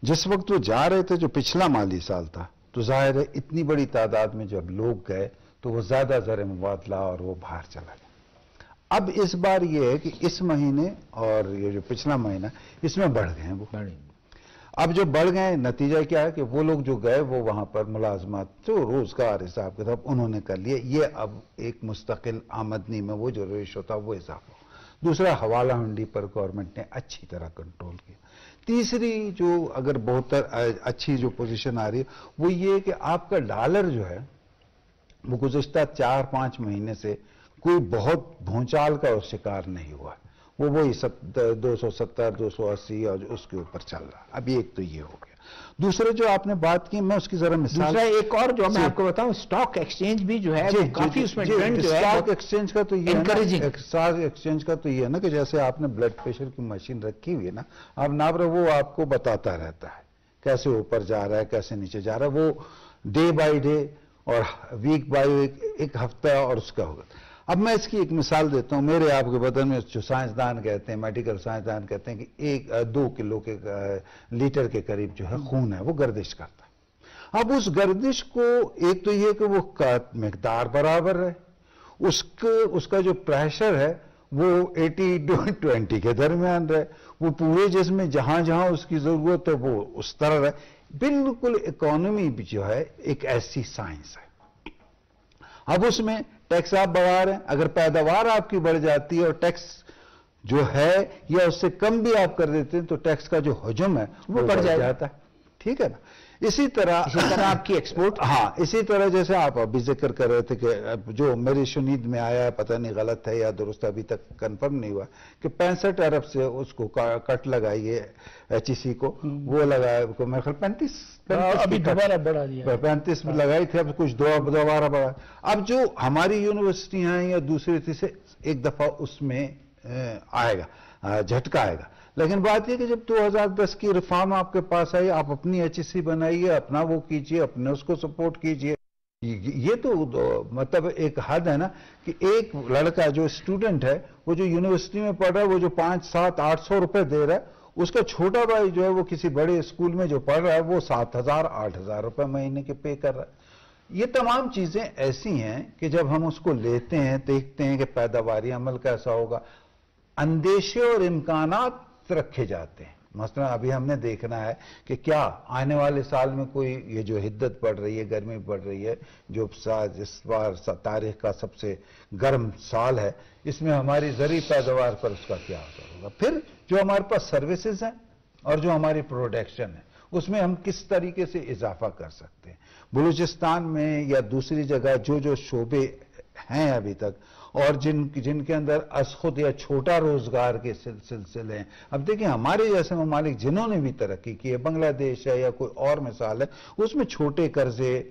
जिस वक्त वो जा रहे थे, जो पिछला माली साल था, तो जाहिर है इतनी बड़ी तादाद में जब लोग गए तो वो ज्यादा ज़र मुबादला और वो बाहर चला गया। अब इस बार ये है कि इस महीने और ये जो पिछला महीना, इसमें बढ़ गए हैं वो। अब जो बढ़ गए, नतीजा क्या है कि वो लोग जो गए वो वहां पर मुलाजमत, जो रोजगार हिसाब किताब उन्होंने कर लिए। ये अब एक मुस्तकिल आमदनी में वो जो रेशो था वो इजाफा। दूसरा, हवाला मंडी पर गवर्नमेंट ने अच्छी तरह कंट्रोल किया। तीसरी जो अगर बहुत अच्छी जो पोजीशन आ रही है वो ये कि आपका डॉलर जो है वो गुज़श्ता 4-5 महीने से कोई बहुत भूचाल का शिकार नहीं हुआ। वो वही 270, 280 और उसके ऊपर चल रहा। अभी एक तो ये हो गया। दूसरे जो आपने बात की, मैं उसकी जरा मिसाल, दूसरा एक और जो मैं आपको बताऊं, स्टॉक एक्सचेंज भी जो है वो काफी उसमें ट्रेंड जो है, स्टॉक एक्सचेंज का तो ये एनकरेजिंग, स्टॉक एक्सचेंज का तो ये है ना कि जैसे आपने ब्लड प्रेशर की मशीन रखी हुई है ना, आप नाप रहे, वो आपको बताता रहता है कैसे ऊपर जा रहा है, कैसे नीचे जा रहा है, वो डे बाय डे और वीक बाय वीक, एक हफ्ता और उसका होगा। अब मैं इसकी एक मिसाल देता हूं। मेरे आपके बदन में जो साइंसदान कहते हैं, मेडिकल साइंसदान कहते हैं कि 2 किलो के लीटर के करीब जो है खून है वो गर्दिश करता है। अब उस गर्दिश को एक तो ये कि वो मिकदार बराबर है, उसका जो प्रेशर है वो 80-20 के दरमियान रहे, वो पूरे जिस्म में जहां जहां उसकी जरूरत है वो उस तरह रहे। बिल्कुल इकोनॉमी भी जो है एक ऐसी साइंस है। अब उसमें टैक्स आप बढ़ा रहे हैं, अगर पैदावार आपकी बढ़ जाती है और टैक्स जो है या उससे कम भी आप कर देते हैं तो टैक्स का जो हजम है वो बढ़ जाता है। ठीक है ना? इसी तरह आपकी एक्सपोर्ट, हाँ, इसी तरह जैसे आप अभी जिक्र कर रहे थे कि जो मेरी शुनीद में आया है, पता नहीं गलत है या दुरुस्त, अभी तक कंफर्म नहीं हुआ, कि 65 अरब से उसको कट लगाइए HEC को, वो लगाया को मेरे ख्याल 35 अभी दोबारा बढ़ा दिया, 35 में लगाई थी, अब कुछ दोबारा बढ़ा। अब जो हमारी यूनिवर्सिटियां हैं या दूसरी तीसरे, एक दफा उसमें आएगा, झटका आएगा। लेकिन बात यह कि जब 2010 की रिफॉर्म आपके पास आई, आप अपनी HEC बनाइए, अपना वो कीजिए, अपने उसको सपोर्ट कीजिए। ये तो मतलब एक हद है ना कि एक लड़का जो स्टूडेंट है, वो जो यूनिवर्सिटी में पढ़ रहा है, वो जो 500-700-800 रुपए दे रहा है, उसका छोटा भाई जो है वो किसी बड़े स्कूल में जो पढ़ रहा है वो 7,000-8,000 रुपए महीने के पे कर रहा है। ये तमाम चीजें ऐसी हैं कि जब हम उसको लेते हैं, देखते हैं कि पैदावारी अमल कैसा होगा, अंदेशे और इम्कानात रखे जाते हैं। مثلا ابھی ہم نے دیکھنا ہے کہ کیا آنے والے سال میں کوئی یہ جو حدت پڑ رہی ہے، گرمی پڑ رہی ہے، جو اس بار تاریخ کا سب سے گرم سال ہے، اس میں ہماری زرعی پیداوار پر اس کا کیا اثر ہوگا. پھر جو ہمارے پاس سروسز ہیں اور جو ہماری پروڈکشن ہے، اس میں ہم کس طریقے سے اضافہ کر سکتے ہیں. بلوچستان میں یا دوسری جگہ جو شعبے ہیں ابھی تک اور جن کے اندر از خود یا چھوٹا روزگار کے سلسلے ہیں. اب دیکھیں ہمارے جیسے ممالک جنہوں نے بھی ترقی کی ہے، بنگلہ دیش ہے یا کوئی اور مثال ہے، اس میں چھوٹے قرضے،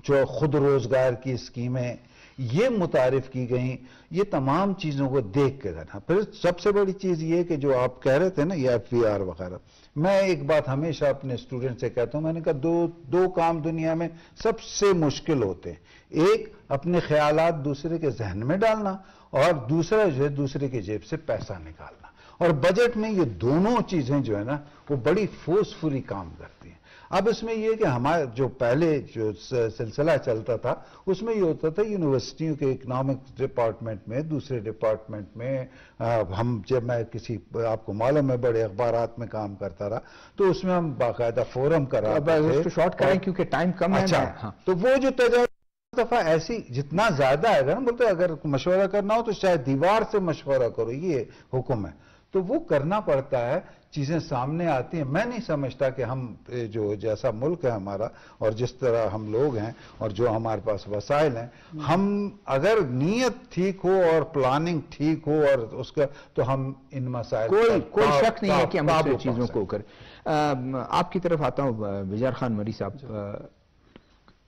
جو خود روزگار کی اسکیمیں یہ متعارف کی گئیں. یہ تمام چیزوں کو دیکھ کے کرنا. پھر سب سے بڑی چیز یہ کہ جو آپ کہہ رہے تھے نا، یہ FVR وغیرہ، میں ایک بات ہمیشہ اپنے اسٹوڈنٹ سے کہتا ہوں، میں نے کہا دو کام دنیا میں سب سے مشکل ہوتے ہیں. ایک اپنے خیالات دوسرے کے ذہن میں ڈالنا، اور دوسرا جو ہے دوسرے کی جیب سے پیسہ نکالنا. اور بجٹ میں یہ دونوں چیزیں جو ہے نا وہ بڑی فورسفلی کام کرتی ہیں. اب اس میں یہ کہ ہمارا جو پہلے جو سلسلہ چلتا تھا اس میں یہ ہوتا تھا یونیورسٹیوں کے اکنامکس ڈپارٹمنٹ میں، دوسرے ڈپارٹمنٹ میں جب میں آپ کو معلوم ہے بڑے اخبارات میں کام کرتا رہا تو اس میں ہم باقاعدہ فورم کراتے تھے. شارٹ کریں کیونکہ ٹائم کم ہے. اچھا، تو وہ جو دفعہ ایسی جتنا زیادہ ہے نا، بولتے اگر مشورہ کرنا ہو تو شاید دیوار سے مشورہ کرو، یہ حکم ہے. تو وہ کرنا پڑتا ہے، چیزیں سامنے آتی ہیں. میں نہیں سمجھتا کہ ہم جو جیسا ملک ہے ہمارا اور جس طرح ہم لوگ ہیں اور جو ہمارے پاس وسائل ہیں، ہم اگر نیت ٹھیک ہو اور پلاننگ ٹھیک ہو اور اس کا، تو ہم ان مسائل کوئی شک نہیں ہے کہ ہم اس چیزوں کو کریں. آپ کی طرف آتا ہوں بجار خان مری صاحب.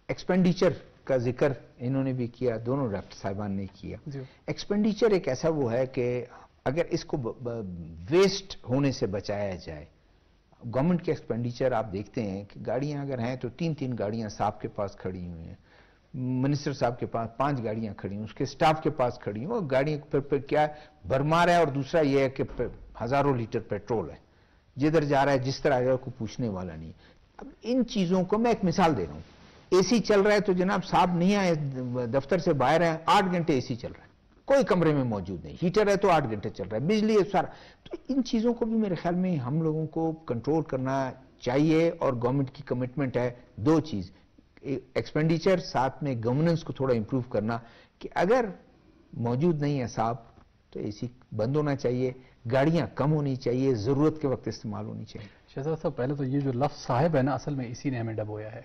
ایکسپینڈیچر کا ذکر انہوں نے بھی کیا، دونوں ڈاکٹر صاحبان نے کیا. ایکسپینڈیچر ایک ایسا وہ ہے کہ اگر اس کو ویسٹ ہونے سے بچایا جائے، گورنمنٹ کے ایکسپینڈیچر آپ دیکھتے ہیں کہ گاڑیاں اگر ہیں تو 3 گاڑیاں صاحب کے پاس کھڑی ہوئی ہیں، منسٹر صاحب کے پاس 5 گاڑیاں کھڑی ہیں، اس کے سٹاف کے پاس کھڑی ہیں. گاڑیاں پر کیا بھرمار ہے، اور دوسرا یہ ہے کہ ہزاروں لیٹر پیٹرول ہے، جدھر جا رہا ہے جس طرح کو پوچھنے والا نہیں. اب ان چیزوں کو میں ایک مثال دے رہا ہوں. اے سی چل رہا ہے تو جناب صاحب نہیں آئے دفتر سے باہر ہیں، 8 گھنٹے اے سی چل رہا ہے، کوئی کمرے میں موجود نہیں. ہیٹر ہے تو 8 گھنٹے چل رہا ہے، بجلی ہے سارا. تو ان چیزوں کو بھی میرے خیال میں ہم لوگوں کو کنٹرول کرنا چاہیے، اور گورنمنٹ کی کمٹمنٹ ہے 2 چیز، ایکسپینڈیچر، ساتھ میں گورننس کو تھوڑا امپروو کرنا، کہ اگر موجود نہیں ہے صاحب تو اے سی بند ہونا چاہیے، گاڑیاں کم ہونی چاہیے، ضرورت کے وقت استعمال ہونی چاہیے. شہزاد صاحب، پہلے تو یہ جو لفظ صاحب ہے نا، اصل میں اسی نے ہمیں ڈبویا ہے.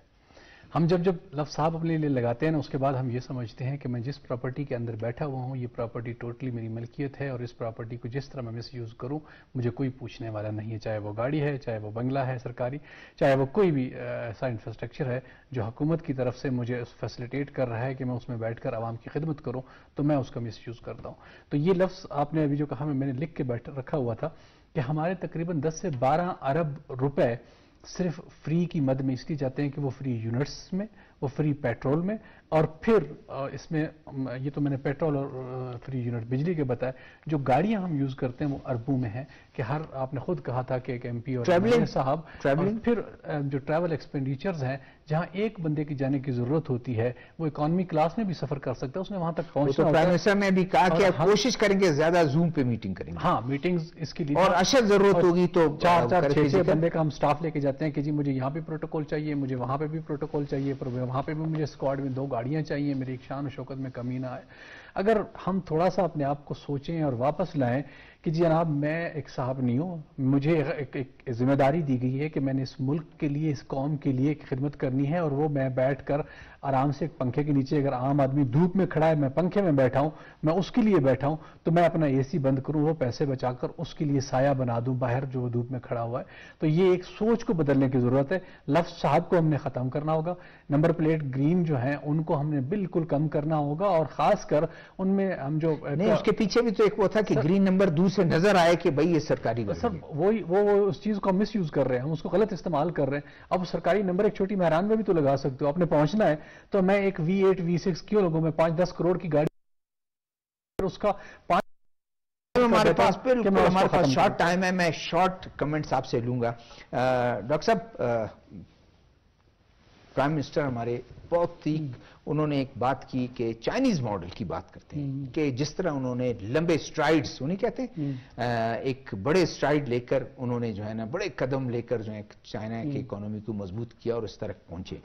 ہم جب لفظ صاحب اپنے لیے لگاتے ہیں نا، اس کے بعد ہم یہ سمجھتے ہیں کہ میں جس پراپرٹی کے اندر بیٹھا ہوا ہوں، یہ پراپرٹی ٹوٹلی میری ملکیت ہے، اور اس پراپرٹی کو جس طرح میں مس یوز کروں مجھے کوئی پوچھنے والا نہیں ہے. چاہے وہ گاڑی ہے، چاہے وہ بنگلہ ہے سرکاری، چاہے وہ کوئی بھی ایسا انفراسٹرکچر ہے جو حکومت کی طرف سے مجھے فیسلیٹیٹ کر رہا ہے کہ میں اس میں بیٹھ کر عوام کی خدمت کروں، تو میں اس کا مس یوز کرتا ہوں. تو یہ لفظ آپ نے ابھی جو کہا، میں نے لکھ کے رکھا ہوا تھا کہ ہمارے تقریباً 10 سے 12 ارب روپے صرف فری کی مد میں اس لیے جاتے ہیں کہ وہ فری یونٹس میں، وہ فری پیٹرول میں، اور پھر اس میں یہ تو میں نے پیٹرول اور فری یونٹ بجلی کے بتایا. جو گاڑیاں ہم یوز کرتے ہیں وہ اربوں میں ہیں، کہ آپ نے خود کہا تھا کہ ایک MP اور صاحب، پھر جو ٹریول ایکسپینڈیچرز ہیں، جہاں ایک بندے کی جانے کی ضرورت ہوتی ہے وہ اکانومی کلاس میں بھی سفر کر سکتا ہے، اس نے وہاں تک پہنچنا. تو پرائم منسٹر نے بھی کہا کہ کوشش کریں گے زیادہ زوم پہ میٹنگ کریں گے. ہاں، میٹنگز اس کے لیے، اور اشد ضرورت ہوگی تو 4-6 بندے کا ہم سٹاف لے کے جاتے ہیں کہ جی مجھے یہاں پہ پروٹوکول چاہیے، مجھے وہاں پہ بھی پروٹوکول چاہیے، وہاں پہ بھی مجھے اسکواڈ میں 2 گاڑیاں چاہیے، میری ایک شان و شوکت میں کمی نہ آئے. اگر ہم تھوڑا سا اپنے آپ کو سوچیں اور واپس لائیں کہ جی جناب میں ایک صاحب نہیں ہوں، مجھے ایک ذمہ داری دی گئی ہے کہ میں نے اس ملک کے لیے، اس قوم کے لیے ایک خدمت کرنی ہے، اور وہ میں بیٹھ کر آرام سے ایک پنکھے کے نیچے، اگر عام آدمی دھوپ میں کھڑا ہے میں پنکھے میں بیٹھا ہوں، میں اس کے لیے بیٹھا ہوں، تو میں اپنا اے سی بند کروں، وہ پیسے بچا کر اس کے لیے سایہ بنا دوں باہر جو وہ دھوپ میں کھڑا ہوا ہے. تو یہ ایک سوچ کو بدلنے کی ضرورت ہے. لفظ صاحب کو ہم نے ختم کرنا ہوگا. نمبر پلیٹ گرین جو ہیں ان کو ہم نے بالکل کم کرنا ہوگا، اور خاص کر ان میں ہم جو نہیں، اس کے پیچھے بھی تو ایک وہ تھا کہ گرین نمبر دور سے نظر آئے کہ بھائی یہ سرکاری سب وہ اس چیز کو مس یوز کر رہے ہیں، ہم اس کو غلط استعمال کر رہے ہیں. اب سرکاری نمبر ایک چھوٹی مہران میں بھی تو لگا سکتے ہو. آپ نے پہنچنا ہے تو میں ایک V8 V6 کیوں لگوں؟ میں 5-10 کروڑ کی گاڑی، اس کا ہمارے پاس شارٹ ٹائم ہے. میں شارٹ کمنٹس آپ سے لوں گا. ڈاکٹر صاحب، پرائم منسٹر ہمارے بہت ہی انہوں نے ایک بات کی کہ چائنیز ماڈل کی بات کرتے ہیں کہ جس طرح انہوں نے لمبے سٹرائڈز انہیں کہتے ہیں ایک بڑے سٹرائڈ لے کر انہوں نے جو ہے نا بڑے قدم لے کر جو ہے چائنا کی اکانومی کو مضبوط کیا اور اس طرح پہنچے.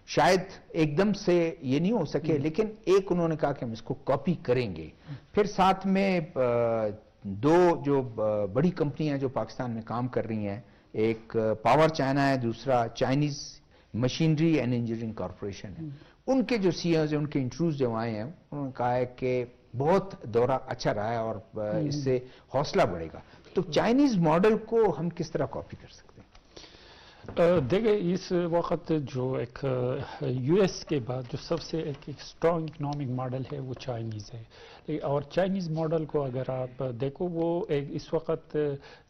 شاید ایک دم سے یہ نہیں ہو سکے لیکن ایک انہوں نے کہا کہ ہم اس کو کاپی کریں گے. پھر ساتھ میں دو جو بڑی کمپنیاں جو پاکستان میں کام کر رہی ہیں, ایک پاور چائنا ہے, دوسرا Chinese machinery and engineering corporation ہے. ان کے جو سی ایوز ہیں, ان کے انٹرویوز جو آئے ہیں, انہوں نے کہا ہے کہ بہت دورہ اچھا رہا ہے اور اس سے حوصلہ بڑھے گا. تو چائنیز ماڈل کو ہم کس طرح کاپی کر سکتے ہیں؟ دیکھیں اس وقت جو ایک یو ایس کے بعد جو سب سے ایک اسٹرانگ اکنامک ماڈل ہے وہ چائنیز ہے. اور چائنیز ماڈل کو اگر آپ دیکھو وہ اس وقت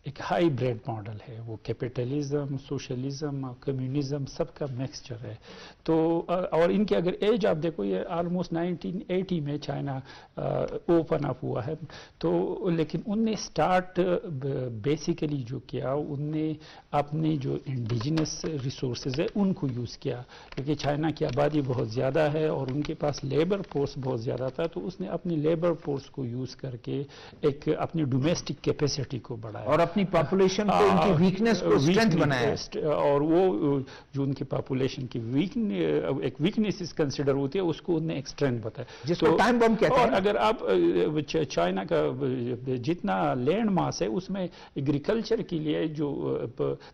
ایک ہائی بریڈ ماڈل ہے. وہ کیپٹلزم, سوشلزم, کمیونزم سب کا مکسچر ہے. تو اور ان کی اگر ایج آپ دیکھو یہ آلموسٹ 1980 میں چائنا اوپن اپ ہوا ہے. تو لیکن ان نے سٹارٹ بیسیکلی جو کیا ان نے اپنے جو انڈیجنس ریسورسز ہے ان کو یوز کیا, کیونکہ چائنا کی آبادی بہت زیادہ ہے اور ان کے پاس لیبر فورس بہت زیادہ تھا. تو اس نے اپنی لیبر فورس کو یوز کر کے ایک اپنی ڈومیسٹک کیپیسٹی کو بڑھایا اور اپنی پاپولیشن کو ان کی ویکنس کو اسٹرینتھ بنایا. اور وہ جو ان کی پاپولیشن کی ایک ویکنیس کنسیڈر ہوتی ہے اس کو انہوں نے ایک اسٹرینتھ بتایا, جس کو ٹائم بم کہتے ہیں. اور اگر آپ چائنا کا جتنا لینڈ ماس ہے اس میں ایگریکلچر کے لیے جو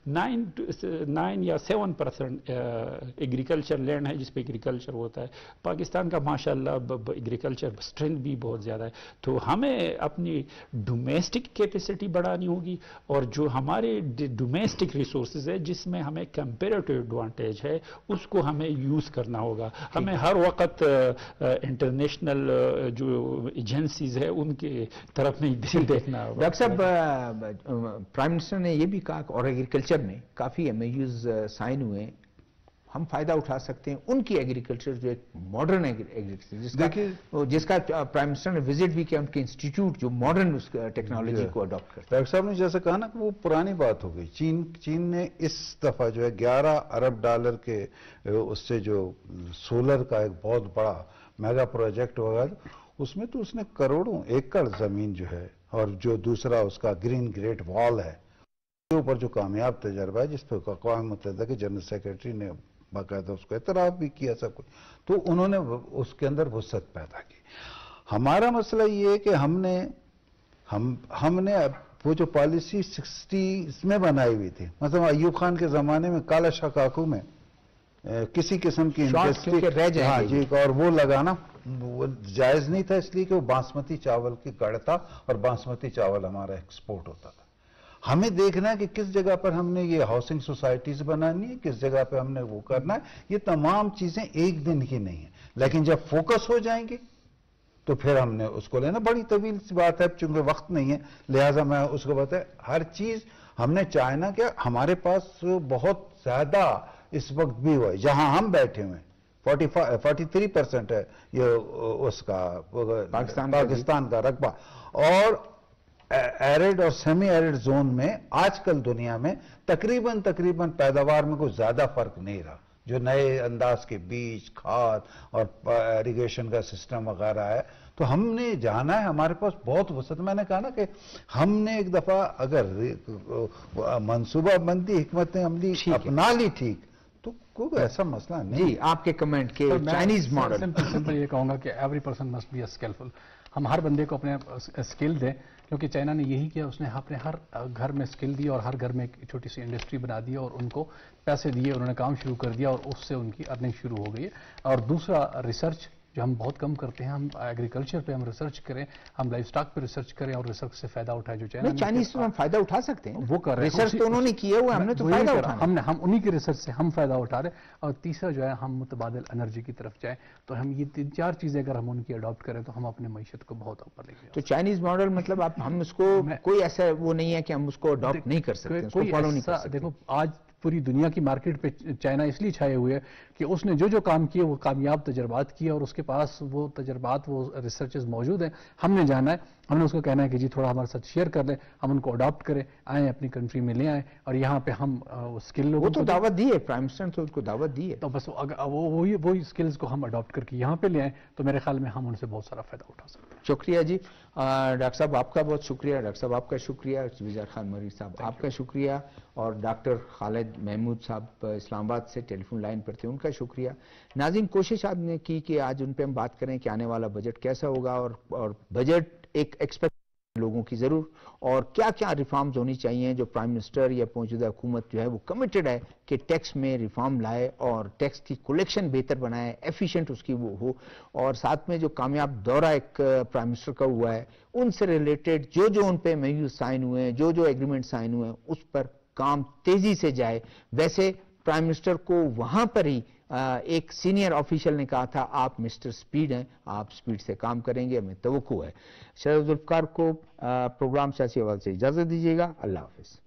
9 یا 7% ایگریکلچر لینڈ ہے جس پہ ایگریکلچر ہوتا ہے. پاکستان کا ماشاءاللہ ایگریکلچر اسٹرینتھ بھی بہت زیادہ ہے. تو ہمیں اپنی ڈومیسٹک کیپیسٹی بڑھانی ہوگی اور جو ہمارے ڈومیسٹک ریسورسز ہے جس میں ہمیں کمپیریٹو ایڈوانٹیج ہے اس کو ہمیں یوز کرنا ہوگا. ہمیں ہر وقت انٹرنیشنل جو ایجنسیز ہے ان کے طرف نہیں دیکھنا ہوگا. ڈاکٹر صاحب, پرائم منسٹر نے یہ بھی کہا اور ایگریکلچر میں کافی ایم اے یوز سائن ہوئے, ہم فائدہ اٹھا سکتے ہیں ان کی ایگریکلچر جو ایک ماڈرن ایگریکلچر جس کا پرائم منسٹر نے وزٹ بھی کیا, ان کے انسٹیٹیوٹ جو ماڈرن اس ٹیکنالوجی کو اڈاپٹ کرتے ہیں. ڈاکٹر صاحب نے جیسا کہا نا کہ وہ پرانی بات ہو گئی. چین نے اس دفعہ جو ہے $11 ارب کے اس سے جو سولر کا ایک بہت بڑا میگا پروجیکٹ ہوگا, اس میں تو اس نے کروڑوں ایکڑ زمین جو ہے, اور جو دوسرا اس کا گرین گریٹ وال ہے کے اوپر جو کامیاب تجربہ ہے جس پہ اقوام متحدہ کے جنرل سیکرٹری نے باقاعدہ اس کو اعتراف بھی کیا سب کچھ, تو انہوں نے اس کے اندر وسعت پیدا کی. ہمارا مسئلہ یہ ہے کہ ہم نے وہ جو پالیسی 60s میں بنائی ہوئی تھی, مثلا ایوب خان کے زمانے میں کالا شاہ کاکو میں کسی قسم کی انڈسٹری جی اور وہ لگانا وہ جائز نہیں تھا, اس لیے کہ وہ باسمتی چاول کی گڑھ تھا اور باسمتی چاول ہمارا ایکسپورٹ ہوتا تھا. ہمیں دیکھنا ہے کہ کس جگہ پر ہم نے یہ ہاؤسنگ سوسائٹیز بنانی ہے, کس جگہ پہ ہم نے وہ کرنا ہے. یہ تمام چیزیں ایک دن کی نہیں ہیں, لیکن جب فوکس ہو جائیں گے تو پھر ہم نے اس کو لینا. بڑی طویل سی بات ہے, چونکہ وقت نہیں ہے لہٰذا میں اس کو بتایا. ہر چیز ہم نے چائنا کیا, ہمارے پاس بہت زیادہ اس وقت بھی ہوا ہے جہاں ہم بیٹھے ہوئے 43% ہے یہ اس کا پاکستان کا رقبہ, اور ایرڈ اور سیمی ایرڈ زون میں آج کل دنیا میں تقریباً پیداوار میں کوئی زیادہ فرق نہیں رہا. جو نئے انداز کے بیج, کھاد اور ایریگیشن کا سسٹم وغیرہ ہے, تو ہم نے جانا ہے. ہمارے پاس بہت وسعت. میں نے کہا نا کہ ہم نے ایک دفعہ اگر منصوبہ بندی حکمت عملی اپنا لی ٹھیک, تو کوئی ایسا مسئلہ نہیں. جی آپ کے کمنٹ کے چائنیز ماڈل. سمپل یہ کہوں گا کہ every person must be skilful. ہم ہر بندے کو اپنے اسکل دیں, کیونکہ چائنا نے یہی کیا, اس نے اپنے ہر گھر میں اسکل دی اور ہر گھر میں ایک چھوٹی سی انڈسٹری بنا دی اور ان کو پیسے دیے, انہوں نے کام شروع کر دیا اور اس سے ان کی ارننگ شروع ہو گئی ہے. اور دوسرا ریسرچ جو ہم بہت کم کرتے ہیں, ہم ایگریکلچر پہ ہم ریسرچ کریں, ہم لائف سٹاک پہ ریسرچ کریں اور ریسرچ سے فائدہ اٹھائیں. جو چائنا چائنیز تو ہم فائدہ اٹھا سکتے ہیں, وہ کر رہے ہیں, ریسرچ تو انہوں نے کیا ہوا, ہم نے تو فائدہ اٹھانا. ہم انہی کے ریسرچ سے ہم فائدہ اٹھا رہے. اور تیسرا جو ہے ہم متبادل انرجی کی طرف جائیں, تو ہم یہ 3-4 چیزیں اگر ہم ان کی اڈاپٹ کریں تو ہم اپنے معیشت کو بہت اوپر لے جائیں. تو چائنیز ماڈل مطلب ہم اس کو کوئی ایسا وہ نہیں ہے کہ ہم اس کو اڈاپٹ نہیں کر سکتے, اس کو فالو نہیں کر سکتے. دیکھو آج پوری دنیا کی مارکیٹ پہ چائنا اس لیے چھائے ہوئے ہے کہ اس نے جو جو کام کیے وہ کامیاب تجربات کیے اور اس کے پاس وہ تجربات وہ ریسرچز موجود ہیں. ہم نے جانا ہے, ہم نے اس کو کہنا ہے کہ جی تھوڑا ہمارے ساتھ شیئر کر لیں, ہم ان کو اڈاپٹ کریں, آئیں اپنی کنٹری میں لے آئیں اور یہاں پہ ہم اسکل لوگوں وہ تو دعوت دی ہے, پرائم منسٹر نے تو اس کو دعوت دی ہے. تو بس وہی اسکلز کو ہم اڈاپٹ کر کے یہاں پہ لے آئیں تو میرے خیال میں ہم ان سے بہت سارا فائدہ اٹھا سکتے ہیں. شکریہ جی. ڈاکٹر صاحب آپ کا بہت شکریہ, ڈاکٹر صاحب آپ کا شکریہ, وزیر خان مریر صاحب آپ کا شکریہ, اور ڈاکٹر خالد محمود صاحب اسلام آباد سے ٹیلی فون لائن پر تھے, ان کا شکریہ. ناظرین, کوشش آپ نے کی کہ آج ان پہ ہم بات کریں کہ آنے والا بجٹ کیسا ہوگا, اور بجٹ ایک ایکسپیکٹ لوگوں کی ضرور, اور کیا کیا ریفارمز ہونی چاہیے جو پرائم منسٹر یا موجودہ حکومت جو ہے وہ کمیٹڈ ہے کہ ٹیکس میں ریفارم لائے اور ٹیکس کی کلیکشن بہتر بنائے, ایفیشینٹ اس کی وہ ہو, اور ساتھ میں جو کامیاب دورہ ایک پرائم منسٹر کا ہوا ہے ان سے ریلیٹڈ جو ان پہ میوز سائن ہوئے ہیں, جو ایگریمنٹ سائن ہوئے ہیں اس پر کام تیزی سے جائے. ویسے پرائم منسٹر کو وہاں پر ہی ایک سینئر آفیشل نے کہا تھا آپ مسٹر سپیڈ ہیں, آپ سپیڈ سے کام کریں گے, ہمیں توقع ہے. شرف ذوالفقار کو پروگرام سیاسی حوالے سے اجازت دیجیے گا. اللہ حافظ.